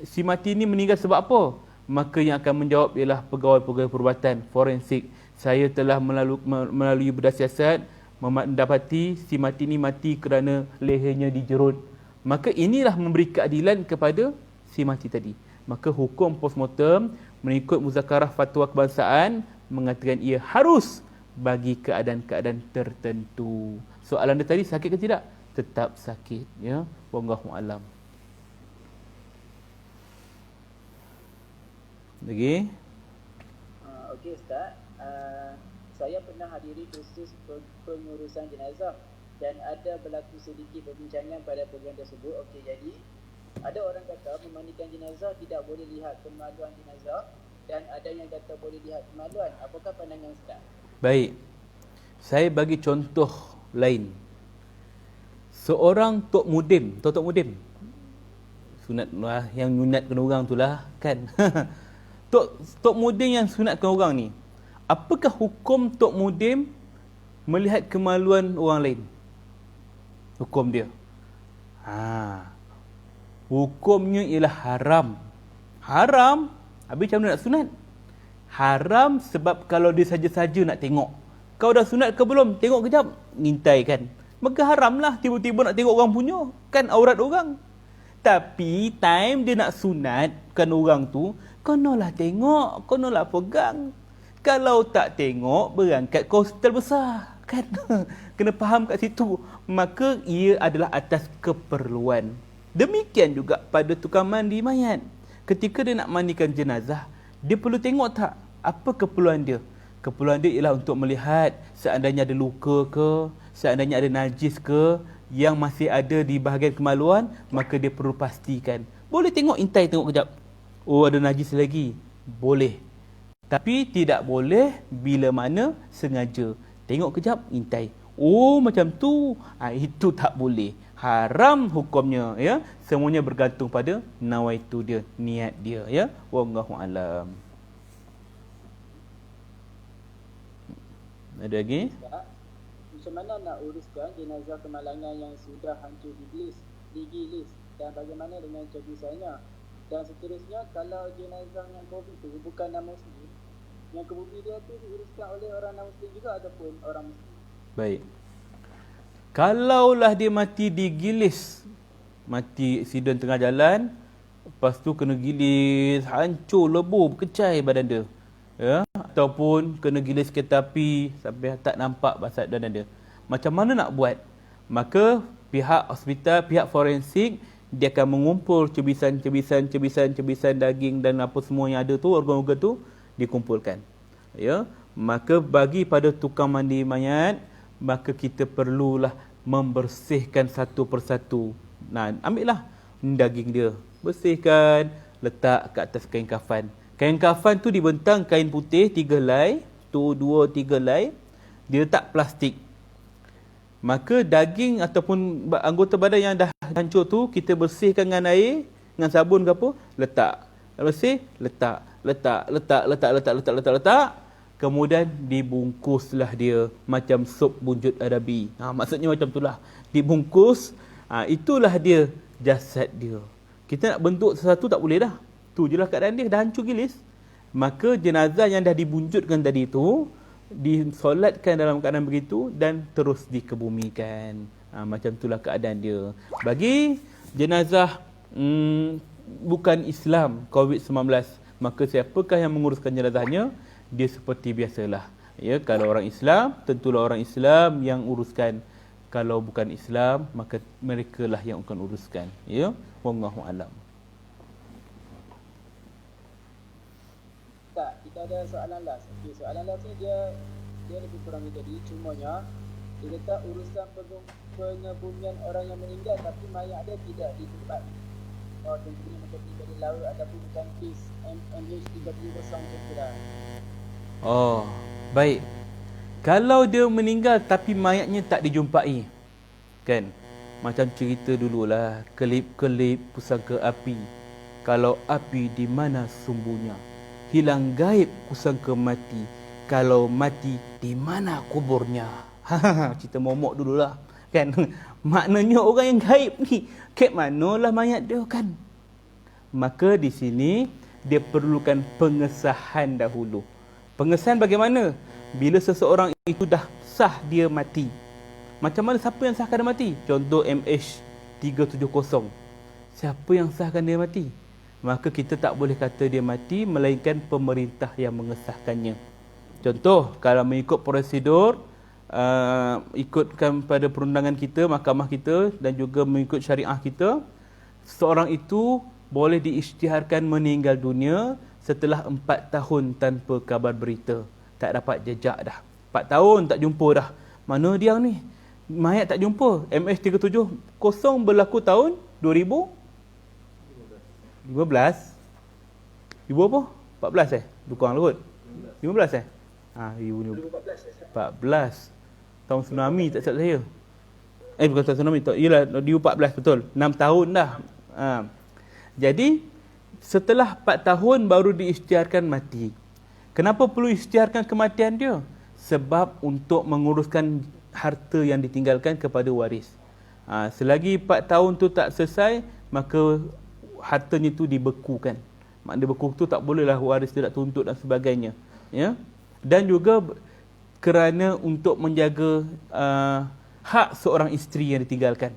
Si mati ini meninggal sebab apa? Maka yang akan menjawab ialah pegawai-pegawai perubatan forensik. Saya telah melalui bedah siasat mendapati si mati ini mati kerana lehernya dijerut. Maka inilah memberi keadilan kepada si mati tadi. Maka hukum postmortem mengikut muzakarah fatwa kebangsaan mengatakan ia harus bagi keadaan-keadaan tertentu. Soalan dia tadi, sakit ke tidak? Tetap sakit, ya. Wallahu alam. Lagi? Okey Ustaz, saya pernah hadiri kursus pengurusan jenazah dan ada berlaku sedikit perbincangan pada program tersebut. Okey, jadi ada orang kata memandikan jenazah tidak boleh lihat kemaluan jenazah dan ada yang kata boleh lihat kemaluan. Apakah pandangan Ustaz? Baik. Saya bagi contoh lain. Seorang Tok Mudim, Tok Mudim. Sunat yang nyunatkan orang tu lah, kan? Tok Mudim yang sunatkan orang ni. Apakah hukum Tok Mudim melihat kemaluan orang lain? Hukum dia. Hukumnya ialah haram. Haram. Habis macam mana nak sunat? Haram sebab kalau dia saja-saja nak tengok. Kau dah sunat ke belum? Tengok kejap. Ngintai kan. Maka haram lah tiba-tiba nak tengok orang punya. Kan aurat orang. Tapi time dia nak sunatkan orang tu, kenalah tengok, kenalah pegang. Kalau tak tengok, berangkat ke hospital besar. Kan? Kena faham kat situ. Maka ia adalah atas keperluan. Demikian juga pada tukang mandi mayat. Ketika dia nak mandikan jenazah, dia perlu tengok tak apa keperluan dia. Keperluan dia ialah untuk melihat seandainya ada luka ke, seandainya ada najis ke yang masih ada di bahagian kemaluan, maka dia perlu pastikan. Boleh tengok, intai tengok kejap. Oh, ada najis lagi. Boleh. Tapi tidak boleh bila mana sengaja. Tengok kejap, intai. Oh, macam tu. Itu tak boleh. Haram hukumnya, ya. Semuanya bergantung pada nawaitu dia, niat dia, ya. Wallahu alam. Ada lagi? Macam mana nak uruskan jenazah kemalangan yang sudah hancur digilis dan bagaimana dengan tebusannya? Dan seterusnya, kalau jenazah yang COVID itu bukan non-Muslim, yang kebumi dia tu diuruskan oleh orang non-Muslim juga ataupun orang Muslim? Baik. Kalaulah dia mati digilis, mati accident tengah jalan, lepas tu kena gilis, hancur, lebur, berkecai badan dia, ya, ataupun kena gilis kereta api sampai tak nampak basat badan dia. Macam mana nak buat? Maka pihak hospital, pihak forensik, dia akan mengumpul cebisan daging dan apa semua yang ada tu, organ-organ tu dikumpulkan. Ya, maka bagi pada tukang mandi mayat, maka kita perlulah membersihkan satu persatu. Nah, ambillah daging dia, bersihkan, letak ke atas kain kafan. Kain kafan tu dibentang kain putih 3 helai, tu 2-3 helai, dia letak plastik. Maka daging ataupun anggota badan yang dah hancur tu kita bersihkan dengan air, dengan sabun ke apa, letak. Bersih, letak. Kemudian dibungkuslah dia macam sup bunjut Arabi. Maksudnya macam itulah. Dibungkus, itulah dia jasad dia. Kita nak bentuk sesuatu tak boleh dah. Tu je lah keadaan dia, dah hancur gilis. Maka jenazah yang dah dibunjutkan tadi tu disolatkan dalam keadaan begitu dan terus dikebumikan. Macam itulah keadaan dia. Bagi jenazah bukan Islam COVID-19, maka siapakah yang menguruskan jenazahnya? Dia seperti biasalah. Ya, kalau orang Islam, tentulah orang Islam yang uruskan. Kalau bukan Islam, maka mereka lah yang akan uruskan. Ya, wallahu alam. Tak, kita ada soalan last. Okay, soalan last ni dia lebih kurang tadi. Cumanya dia letak urusan pengebumian orang yang meninggal tapi mayat dia tidak di tempat. Contohnya macam tinggal di laut ataupun bukan kes MH370 macam tu lah. Oh, baik. Kalau dia meninggal tapi mayatnya tak dijumpai, kan? Macam cerita dululah, kelip-kelip pusaka api. Kalau api di mana sumbunya? Hilang gaib kusangka mati. Kalau mati di mana kuburnya? Cerita momok dululah, kan? Maknanya orang yang gaib ni, kat manalah mayat dia, kan? Maka di sini dia perlukan pengesahan dahulu. Pengesahan bagaimana? Bila seseorang itu dah sah dia mati. Macam mana, siapa yang sahkan dia mati? Contoh MH370. Siapa yang sahkan dia mati? Maka kita tak boleh kata dia mati, melainkan pemerintah yang mengesahkannya. Contoh, kalau mengikut prosedur, ikutkan pada perundangan kita, mahkamah kita dan juga mengikut syariah kita, seorang itu boleh diisytiharkan meninggal dunia setelah 4 tahun tanpa kabar berita. Tak dapat jejak dah. 4 tahun tak jumpa dah. Mana dia ni? Mayat tak jumpa. MH370 berlaku tahun 2015. 2000 apa? 14 Dukang Luhut. 15 2014. Tahun tsunami tak silap saya. Bukan tahun tsunami. Yalah, 2014 betul. 6 tahun dah. Jadi, setelah 4 tahun baru diisytiharkan mati. Kenapa perlu isytiharkan kematian dia? Sebab untuk menguruskan harta yang ditinggalkan kepada waris. Selagi 4 tahun tu tak selesai, maka hartanya tu dibekukan. Maknanya beku tu tak bolehlah waris dia nak tuntut dan sebagainya. Ya? Dan juga kerana untuk menjaga hak seorang isteri yang ditinggalkan.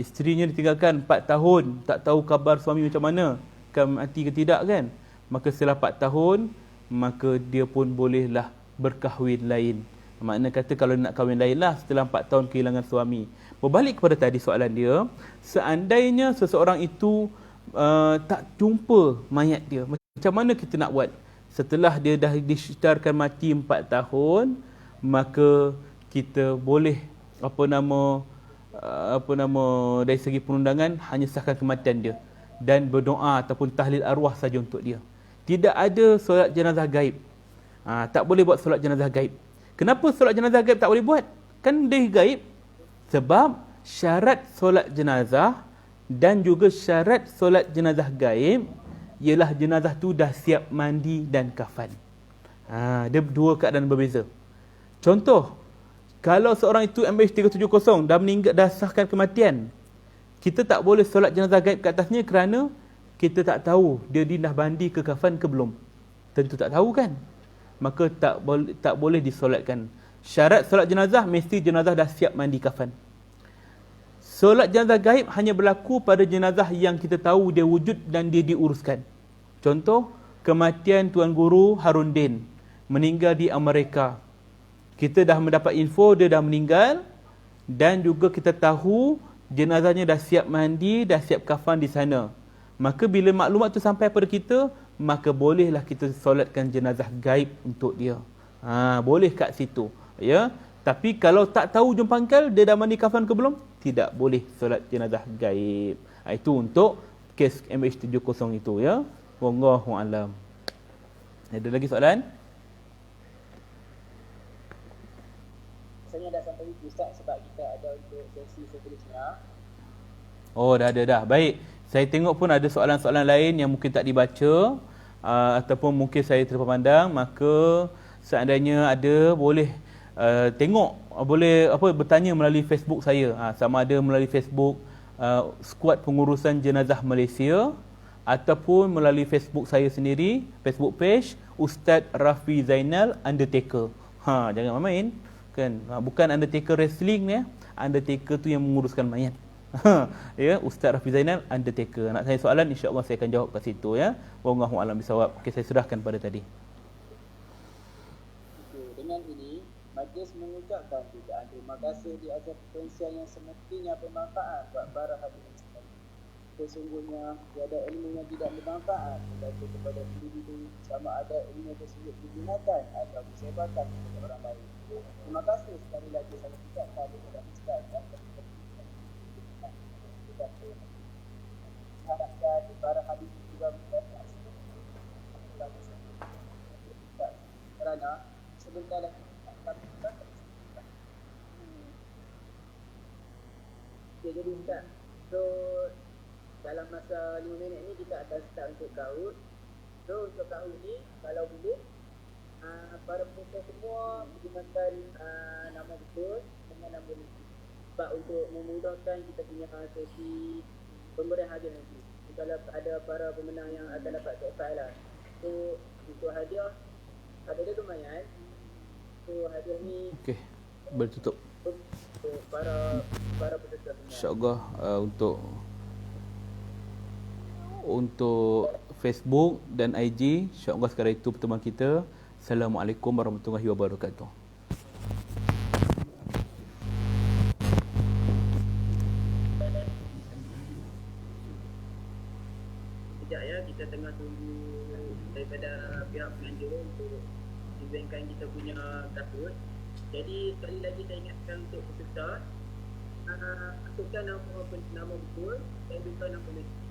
Isterinya ditinggalkan 4 tahun, tak tahu kabar suami macam mana, akan mati ke tidak kan. Maka setelah 4 tahun, maka dia pun bolehlah berkahwin lain. Makna kata kalau nak kahwin lain lah setelah 4 tahun kehilangan suami. Berbalik kepada tadi soalan dia, seandainya seseorang itu tak jumpa mayat dia, macam mana kita nak buat? Setelah dia dah disyarkan mati 4 tahun, maka kita boleh dari segi perundangan hanya sahkan kematian dia dan berdoa ataupun tahlil arwah saja untuk dia. Tidak ada solat jenazah gaib. Tak boleh buat solat jenazah gaib. Kenapa solat jenazah gaib tak boleh buat? Kan dia gaib. Sebab syarat solat jenazah dan juga syarat solat jenazah gaib ialah jenazah tu dah siap mandi dan kafan. Dia dua keadaan berbeza. Contoh, kalau seorang itu MH370 dah meninggal, dah sahkan kematian, kita tak boleh solat jenazah gaib ke atasnya kerana kita tak tahu dia dah mandi ke kafan ke belum. Tentu tak tahu kan. Maka tak boleh disolatkan. Syarat solat jenazah mesti jenazah dah siap mandi kafan. Solat jenazah gaib hanya berlaku pada jenazah yang kita tahu dia wujud dan dia diuruskan. Contoh, kematian Tuan Guru Harundin, meninggal di Amerika. Kita dah mendapat info dia dah meninggal dan juga kita tahu jenazahnya dah siap mandi, dah siap kafan di sana. Maka bila maklumat tu sampai pada kita, maka bolehlah kita solatkan jenazah gaib untuk dia. Boleh kat situ, ya. Tapi kalau tak tahu jumpa dia dah mandi kafan ke belum, tidak boleh solat jenazah gaib. Itu untuk kes MH70 itu, ya. Wallahu alam. Ada lagi soalan? Rasanya dah sampai itu Ustaz sebab kita ada untuk sesi seterusnya. Oh, dah ada dah. Baik. Saya tengok pun ada soalan-soalan lain yang mungkin tak dibaca ataupun mungkin saya terpandang, maka seandainya ada boleh tengok, boleh bertanya melalui Facebook saya. Sama ada melalui Facebook Skuad Pengurusan Jenazah Malaysia ataupun melalui Facebook saya sendiri, Facebook page Ustaz Rafi Zainal Undertaker. Jangan main. Kan, bukan Undertaker wrestling ya. Undertaker tu yang menguruskan mayat. Ya, Ustaz Rafi Zainal Undertaker. Nak tanya soalan, insya-Allah saya akan jawab kat situ ya. Wallahu a'lam bisawab. Okey, saya serahkan pada tadi. Dengan ini, majlis mengucapkan jugaan terima kasih di atas perkongsian yang semestinya bermanfaat buat para hadirin sekalian. Sesungguhnya tiada ilmu yang tidak bermanfaat baik kepada individu sama ada ilmu tersebut digunakan atau disebarkan kepada orang lain. Terima kasih sekali lagi saya ucapkan kepada Ustaz dan harapkan para hadirin juga berkata kerana sebentar lagi jadi Ustaz, so dalam masa 5 minit ni kita akan start untuk kahut. So untuk kahut ni kalau boleh para penonton semua gunakan nama betul dengan nama lengkap. Sebab untuk memudahkan kita punya sesi pemberian hadiah nanti. Kalau ada para pemenang yang akan dapat capai lah. So untuk hadiah dia lumayan. So hadiah ni Okey, bertutup. untuk para peserta semua. InsyaAllah untuk Facebook dan IG, insyaAllah sekarang itu pertemuan kita. Assalamualaikum warahmatullahi wabarakatuh. Sekejap ya, kita tengah tunggu daripada pihak penganjur untuk eventkan kita punya kahut. Jadi sekali lagi saya ingatkan untuk peserta, masukkan nama betul dan juga nama lengkap.